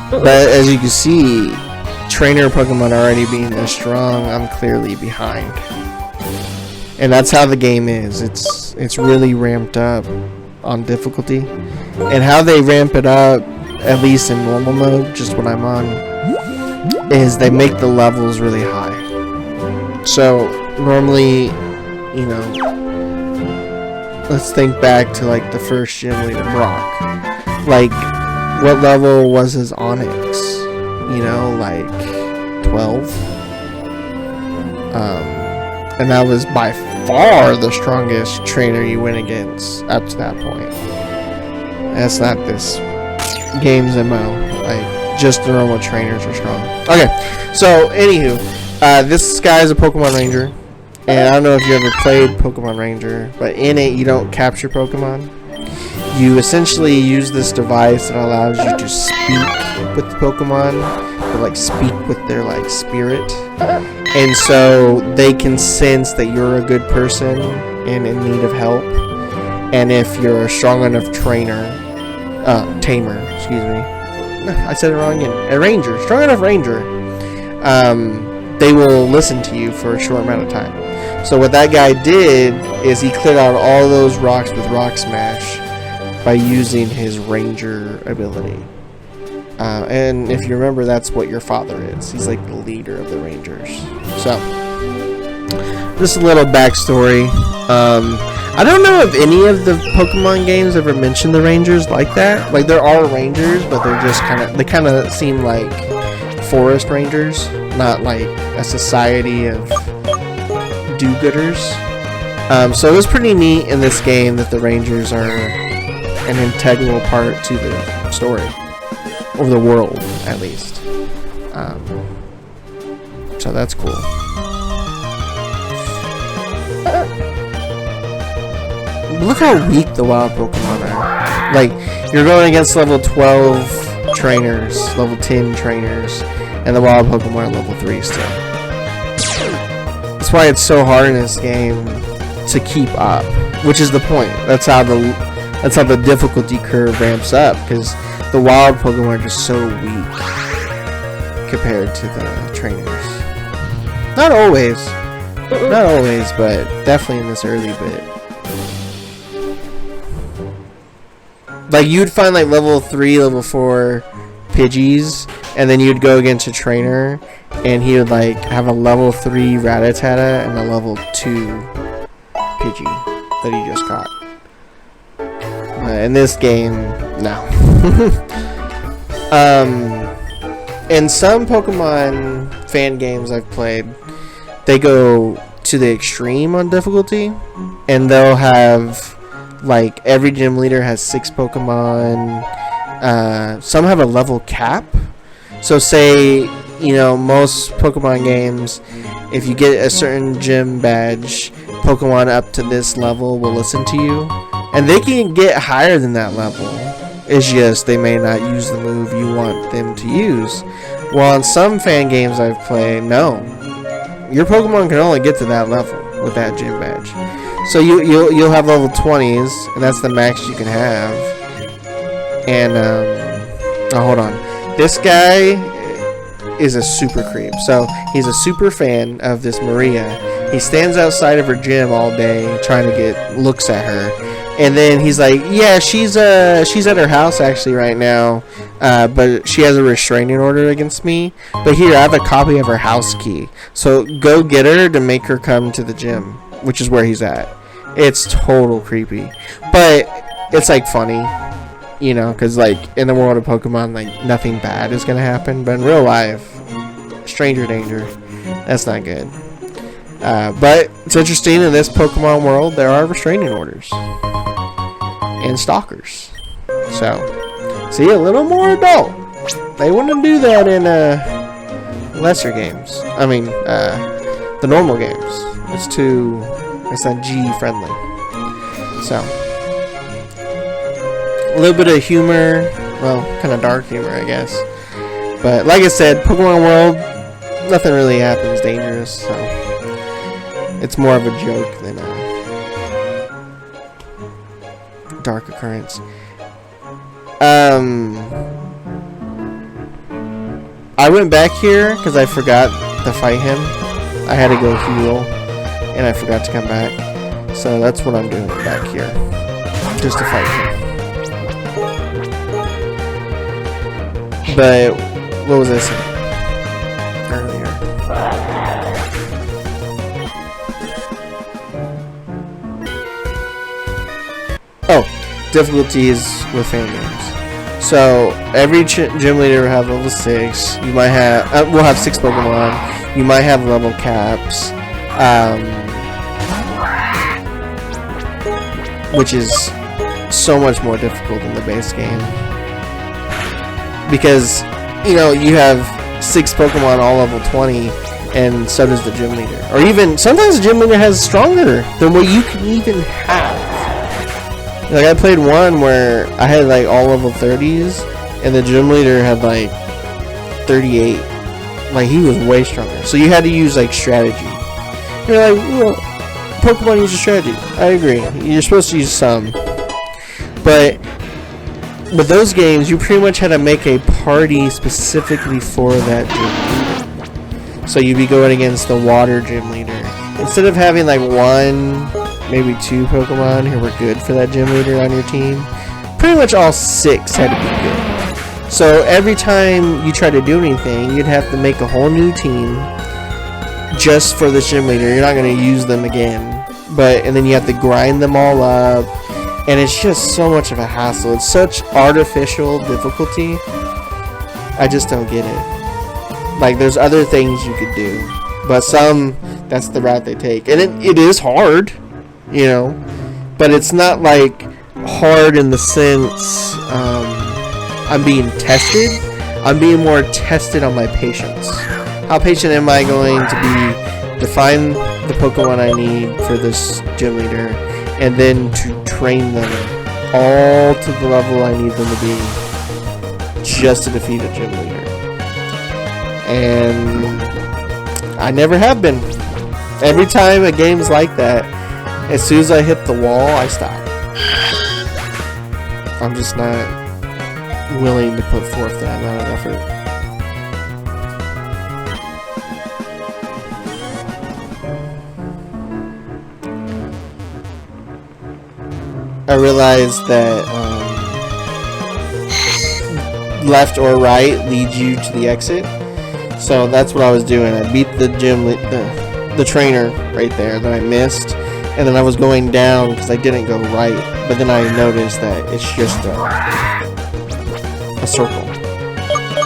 But as you can see, trainer Pokemon already being this strong, I'm clearly behind. And that's how the game is. It's really ramped up on difficulty. And how they ramp it up, at least in normal mode, just when I'm on, is they make the levels really high. So normally, let's think back to like the first Gym Leader Brock. Like, what level was his Onyx? Like 12. And that was by far the strongest trainer you went against up to that point. That's not this game's MO. Like, just the normal trainers are strong. Okay, so anywho, this guy's a Pokemon Ranger. And I don't know if you ever played Pokemon Ranger, but in it you don't capture Pokemon. You essentially use this device that allows you to speak with the Pokemon, or like speak with their like spirit, and so they can sense that you're a good person and in need of help. And if you're a strong enough tamer, excuse me, I said it wrong again. A ranger, strong enough ranger, they will listen to you for a short amount of time. So what that guy did is he cleared out all those rocks with Rock Smash by using his ranger ability. And if you remember, that's what your father is. He's like the leader of the Rangers. So, just a little backstory. I don't know if any of the Pokemon games ever mention the Rangers like that. Like, there are Rangers, but they're just they kind of seem like forest Rangers, not like a society of do-gooders. So it was pretty neat in this game that the Rangers are an integral part to the story, or the world at least. So that's cool. Look how weak the wild Pokemon are. Like, you're going against level 12 trainers, level 10 trainers, and the wild Pokemon are level 3 still. That's why it's so hard in this game to keep up, which is the point. That's how the difficulty curve ramps up, because the wild Pokemon are just so weak compared to the trainers. Not always, but definitely in this early bit. Like, you'd find like level 3, level 4 Pidgeys, and then you'd go against a trainer, and he would like have a level 3 Rattata and a level 2 Pidgey that he just caught. In this game, no. In some Pokemon fan games I've played, they go to the extreme on difficulty, and they'll have like every gym leader has 6 Pokemon. Some have a level cap. So say, you know, most Pokemon games, if you get a certain gym badge, Pokemon up to this level will listen to you, and they can get higher than that level. It's just they may not use the move you want them to use. Well, in some fan games I've played, no, your Pokemon can only get to that level with that gym badge. So you'll have level 20s, and that's the max you can have. And oh, hold on, this guy is a super creep. So he's a super fan of this Maria. He stands outside of her gym all day trying to get looks at her, and then he's like, yeah, she's at her house actually right now, but she has a restraining order against me, but here, I have a copy of her house key, so go get her to make her come to the gym, which is where he's at. It's total creepy, but it's like funny, you know, because like in the world of Pokemon, like nothing bad is gonna happen, but in real life, stranger danger, that's not good. But it's interesting, in this Pokemon world there are restraining orders and stalkers, so see, a little more adult. They wouldn't do that in lesser games. I mean the normal games. It's not G friendly. So a little bit of humor, well, kind of dark humor, I guess. But like I said, Pokemon World, nothing really happens dangerous, so it's more of a joke than a dark occurrence. I went back here because I forgot to fight him. I had to go heal, and I forgot to come back. So that's what I'm doing back here, just to fight him. But what was I saying earlier? Oh, difficulties with fan games. So every gym leader will have level 6. You might have we'll have 6 Pokemon. You might have level caps, which is so much more difficult than the base game, because you know you have 6 Pokemon all level 20, and so does the gym leader. Or even sometimes the gym leader has stronger than what you can even have. Like I played one where I had like all level 30s, and the gym leader had like 38. Like he was way stronger. So you had to use like strategy. You're like, well, Pokemon uses strategy. I agree. You're supposed to use some, but those games, you pretty much had to make a party specifically for that gym leader. So you'd be going against the water gym leader. Instead of having like 1, maybe 2 Pokemon who were good for that gym leader on your team, pretty much all 6 had to be good. So every time you try to do anything, you'd have to make a whole new team just for the gym leader. You're not going to use them again. And then you have to grind them all up. And it's just so much of a hassle. It's such artificial difficulty. I just don't get it. Like, there's other things you could do, but some, that's the route they take. And it is hard, you know, but it's not like hard in the sense I'm being tested. I'm being more tested on my patience. How patient am I going to be to find the Pokemon I need for this gym leader, and then to train them all to the level I need them to be just to defeat a gym leader. And I never have been. Every time a game's like that, as soon as I hit the wall, I stop. I'm just not willing to put forth that amount of effort. I realized that left or right leads you to the exit, so that's what I was doing. I beat the the trainer right there that I missed, and then I was going down because I didn't go right, but then I noticed that it's just a circle,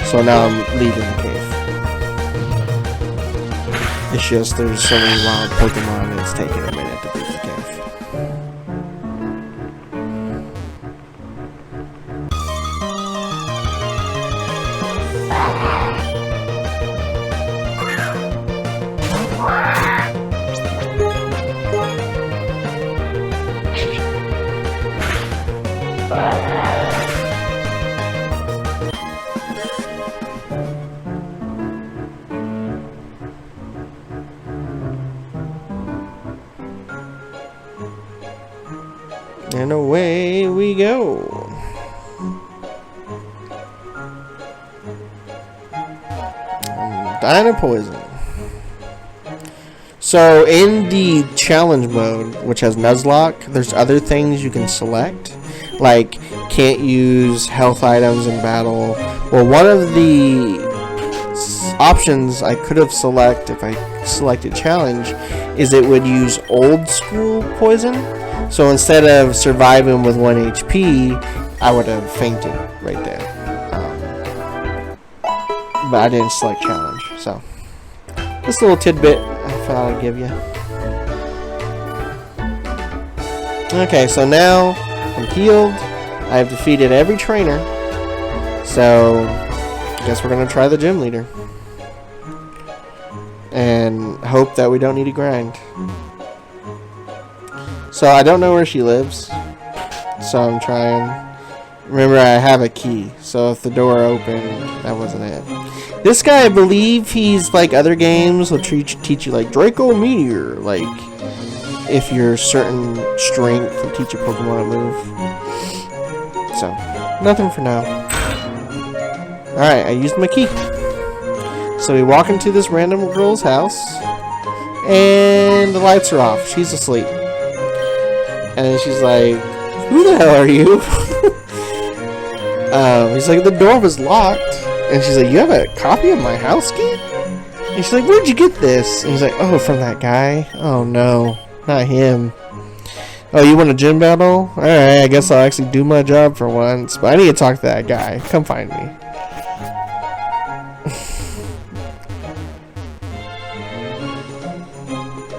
so now I'm leaving the cave. It's just there's so many wild Pokemon, it's taking a minute to beat the cave. And away we go. Dying of poison. So in the challenge mode, which has Nuzlocke, there's other things you can select. Like, can't use health items in battle. Well, one of the options I could have selected if I selected challenge is it would use old school poison. So instead of surviving with 1 HP, I would have fainted right there. But I didn't select challenge, so this little tidbit I thought I'd give you. Okay, so now I'm healed. I have defeated every trainer. So I guess we're gonna try the gym leader and hope that we don't need to grind. So I don't know where she lives, so I'm trying. Remember, I have a key, so if the door opened, that wasn't it. This guy, I believe he's like other games, will teach you like Draco Meteor, like if you're certain strength, will teach a Pokemon to move. So, nothing for now. Alright, I used my key. So we walk into this random girl's house, and the lights are off. She's asleep. And then she's like, who the hell are you? He's like, the door was locked. And she's like, you have a copy of my house key? And she's like, where'd you get this? And he's like, oh, from that guy? Oh no, not him. Oh, you want a gym battle? Alright, I guess I'll actually do my job for once. But I need to talk to that guy. Come find me.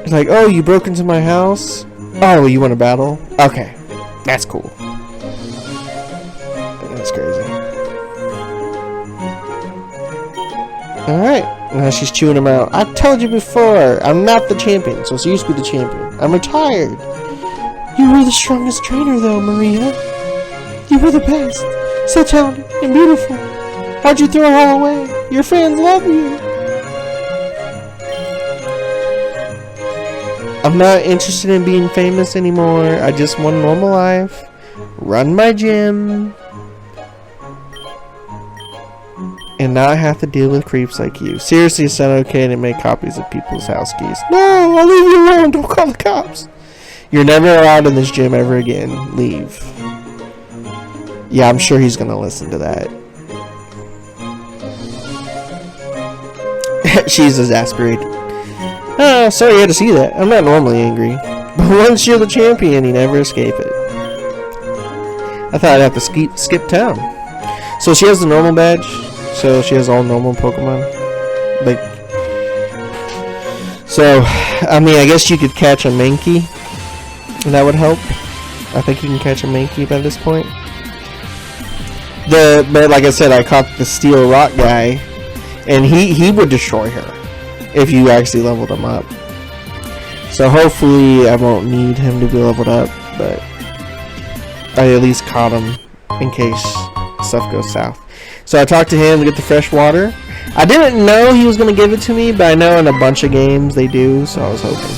He's like, oh, you broke into my house? Oh, you want to battle? Okay, that's cool. That's crazy. Alright, now she's chewing him out. I told you before, I'm not the champion. So she used to be the champion. I'm retired. You were the strongest trainer though, Maria. You were the best. So talented and beautiful. Why'd you throw it all away? Your fans love you. I'm not interested in being famous anymore. I just want a normal life. Run my gym. And not have to deal with creeps like you. Seriously, it's not okay to make copies of people's house keys. No, I'll leave you alone. Don't call the cops. You're never allowed in this gym ever again. Leave. Yeah, I'm sure he's going to listen to that. She's exasperated. Oh, sorry you had to see that. I'm not normally angry. But once you're the champion, you never escape it. I thought I'd have to skip town. So she has the normal badge. So she has all normal Pokemon. Like, so, I mean, I guess you could catch a Mankey. And that would help. I think you can catch a Mankey by this point. But like I said, I caught the Steel Rock guy. And he would destroy her if you actually leveled him up. So hopefully I won't need him to be leveled up, but I at least caught him in case stuff goes south. So I talked to him to get the fresh water. I didn't know he was going to give it to me, but I know in a bunch of games they do, so I was hoping.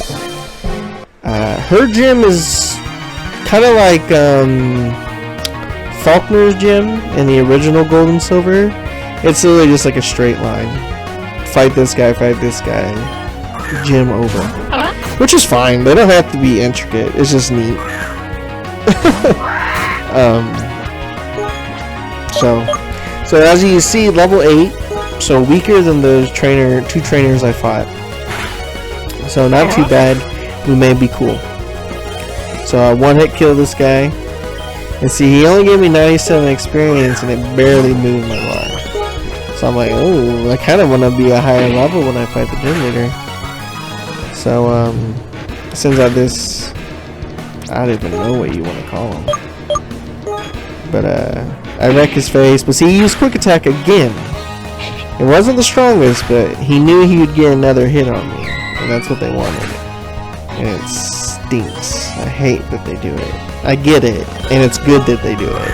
Her gym is kind of like Faulkner's gym in the original Gold and Silver. It's literally just like a straight line. Fight this guy, gym over. Which is fine, they don't have to be intricate, it's just neat. So as you see, level 8, so weaker than those two trainers I fought. So not too bad, we may be cool. So I one-hit kill this guy. And see, he only gave me 97 experience and it barely moved my bar. So I'm like, oh, I kind of want to be a higher level when I fight the gym leader. So, sends out this, I don't even know what you want to call him. But, I wreck his face. But see, he used quick attack again. It wasn't the strongest, but he knew he would get another hit on me. And that's what they wanted. And it stinks. I hate that they do it. I get it. And it's good that they do it.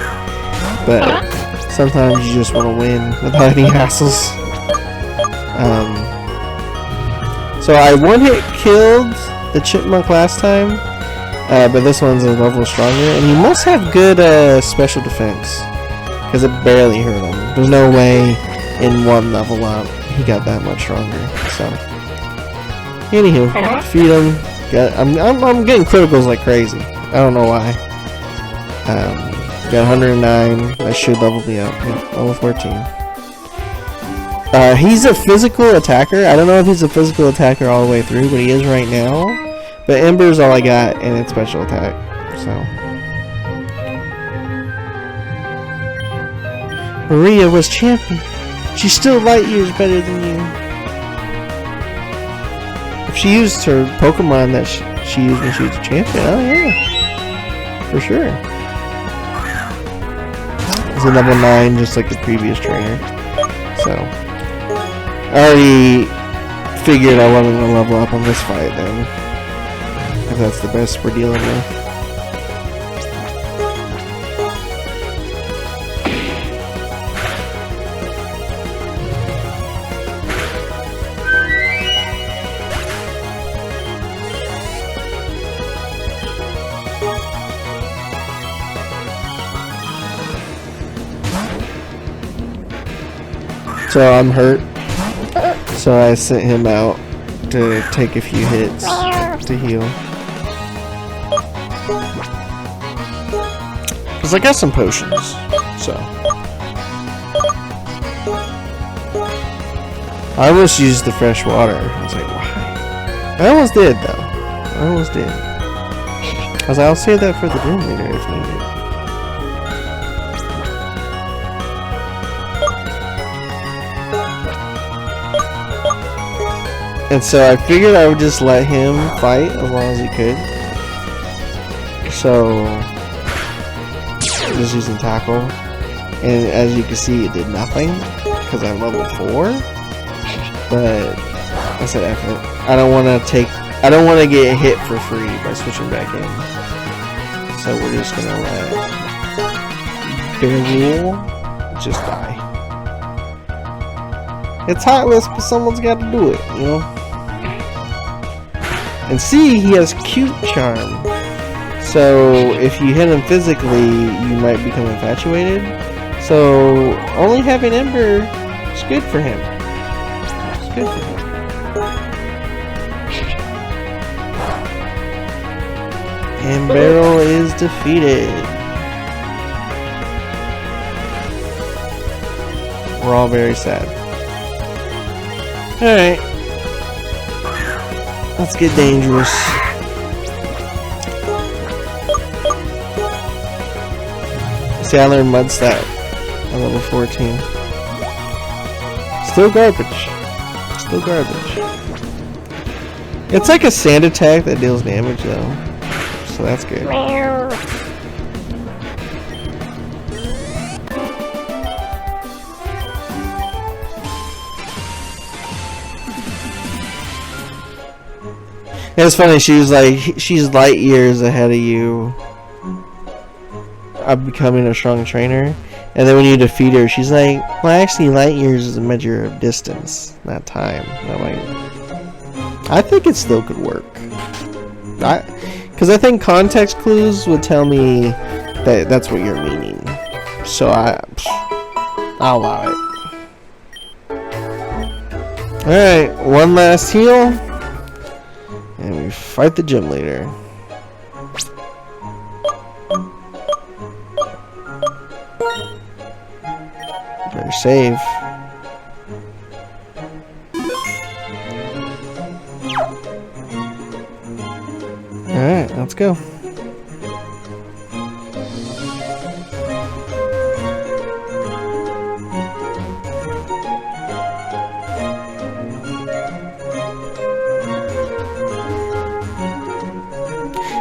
But sometimes you just want to win without any hassles. So I one-hit killed the chipmunk last time. But this one's a level stronger. And he must have good special defense. Because it barely hurt him. There's no way in one level up he got that much stronger. So, anywho, defeat him. I'm getting criticals like crazy. I don't know why. Got 109. That should level me up. Yeah, level 14. He's a physical attacker. I don't know if he's a physical attacker all the way through, but he is right now. But Ember's all I got, and it's special attack. So. Maria was champion. She's still light years better than you. If she used her Pokemon that she used when she was a champion, oh yeah. For sure. It's a level 9 just like the previous trainer. So, I already figured I wasn't going to level up on this fight then. If that's the best we're dealing with. So I'm hurt, so I sent him out to take a few hits to heal. Because I got some potions, so. I almost used the fresh water. I was like, why? I almost did, though. I almost did. I was like, I'll save that for the room later if needed. And so I figured I would just let him fight as long as he could. So, just using tackle. And as you can see, it did nothing. Because I'm level 4. But, I said F it. I don't want to get hit for free by switching back in. So we're just going to let Bearwool just die. It's heartless, but someone's got to do it, you know? And see, he has cute charm. So, if you hit him physically, you might become infatuated. So, only having Ember is good for him. It's good for him. And Barrel is defeated. We're all very sad. Alright. Let's get dangerous. See, I learned Mud Stat on level 14. Still garbage. Still garbage. It's like a sand attack that deals damage though. So that's good. It's funny, she's light years ahead of you of becoming a strong trainer. And then when you defeat her, she's like, well, actually, light years is a measure of distance, not time. And I'm like, I think it still could work. Because I think context clues would tell me that that's what you're meaning. So I'll allow it. Alright, one last heal. And we fight the gym leader. Better save. Alright, let's go.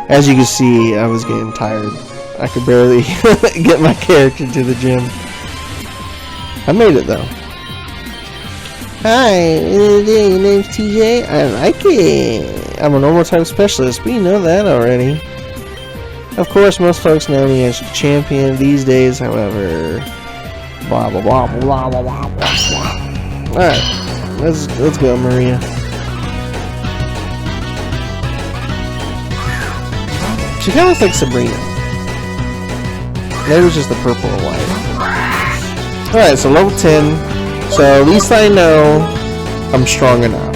As you can see, I was getting tired. I could barely get my character to the gym. I made it though. Hi, your name's TJ? I like it. I'm a normal type specialist, but you know that already. Of course, most folks know me as champion these days, however. Blah blah blah blah blah blah blah. Alright, let's go, Maria. She kinda looks like Sabrina. Maybe it was just the purple and white. Alright, so level 10. So at least I know I'm strong enough.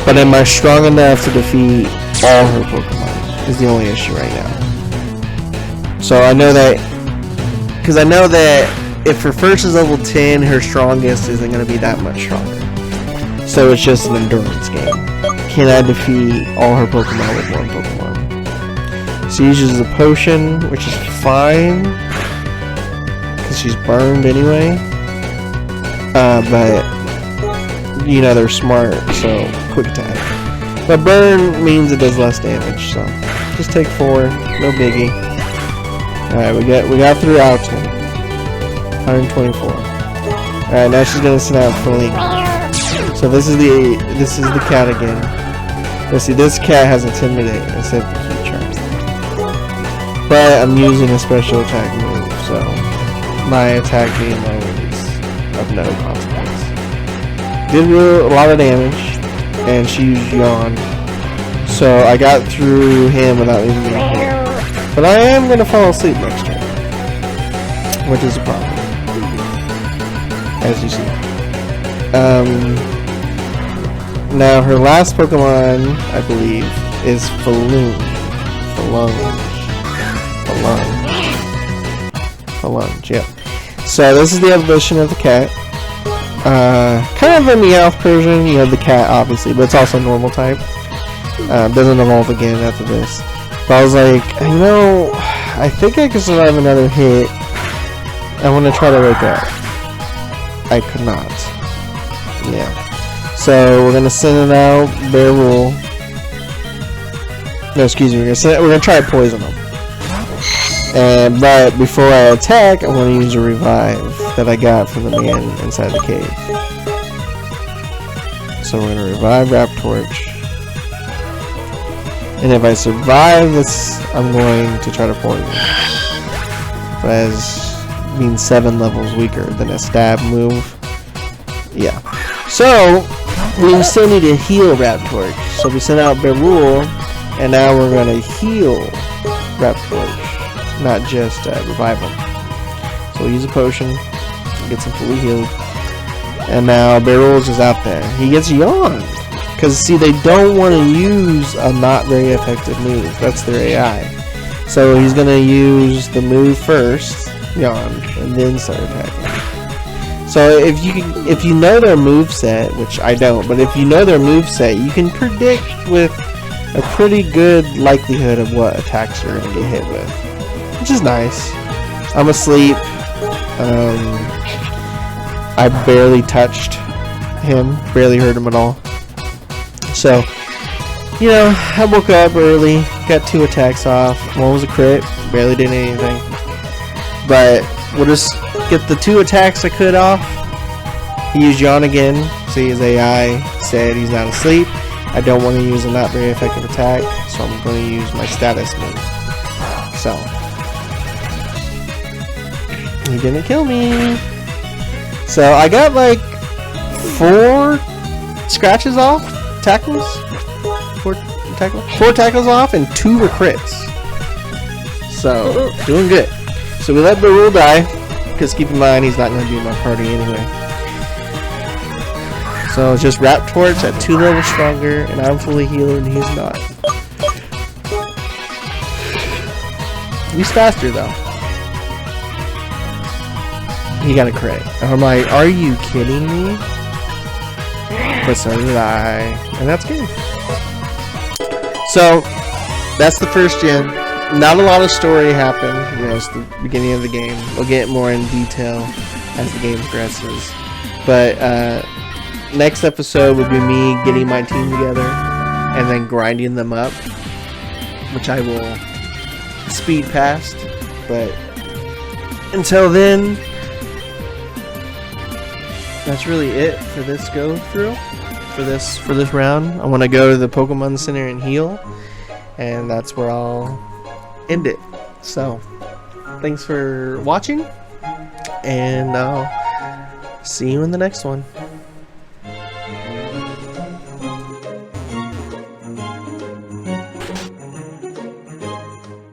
But am I strong enough to defeat all her Pokemon? Is the only issue right now. So I know that, because I know that if her first is level 10, her strongest isn't going to be that much stronger. So it's just an endurance game. Can I defeat all her Pokemon with one Pokemon? She uses a potion, which is fine, because she's burned anyway. But you know they're smart, so quick attack. But burn means it does less damage, so just take 4, no biggie. Alright, we got through Alton. 124. Alright, now she's gonna send out Feline. So this is the cat again. Let's see, this cat has Intimidate instead of the Heat Charm. But I'm using a special attack move, so my attack being low is of no consequence. Did a lot of damage, and she used Yawn. So I got through him without even getting hit. But I am going to fall asleep next turn, which is a problem, as you see. Now her last Pokemon, I believe, is Falunge. Falunge, yep. So this is the evolution of the cat. Kind of a Meowth version, you know, the cat obviously, but it's also normal type. Doesn't evolve again after this. But I was like, you know, I think I can survive another hit. I want to try to wake up. I could not. Yeah. So we're gonna send it out. Bear Rule. No, excuse me. We're gonna try to poison them. But before I attack, I want to use a revive that I got from the man inside the cave. So we're gonna revive Raptorch. And if I survive this, I'm going to try to poison. That means 7 levels weaker than a stab move. Yeah. So, we still need to heal Raptorch. So we sent out Berull, and now we're going to heal Raptorch, not just revive him. So we'll use a potion, gets him fully healed. And now Berull's is out there. He gets Yawn. Because, see, they don't want to use a not very effective move. That's their AI. So he's going to use the move first, Yawn, and then start attacking. So if you know their moveset, which I don't, but if you know their moveset, you can predict with a pretty good likelihood of what attacks you're going to get hit with. Which is nice. I'm asleep. I barely touched him. Barely hurt him at all. So, you know, I woke up early, got 2 attacks off. One was a crit, barely did anything. But we'll just get the 2 attacks I could off. He used Yawn again. See, his AI said he's not asleep. I don't want to use a not very effective attack, so I'm going to use my status move. So, he didn't kill me. So I got like 4 scratches off. Tackles? 4 tackles off, and 2 were crits. So, doing good. So we let Berull die, because keep in mind he's not going to be in my party anyway. So it's just Raptorch at 2 levels stronger, and I'm fully healed and he's not. He's faster though. He got a crit. And I'm like, are you kidding me? But so did I, and that's good. So that's the first gen. Not a lot of story happened. You know, it's the beginning of the game. We'll get more in detail as the game progresses. But next episode will be me getting my team together and then grinding them up. which I will speed past. But until then, that's really it for this go through. For this round, I want to go to the Pokemon Center and heal, and that's where I'll end it. So, thanks for watching, and I'll see you in the next one.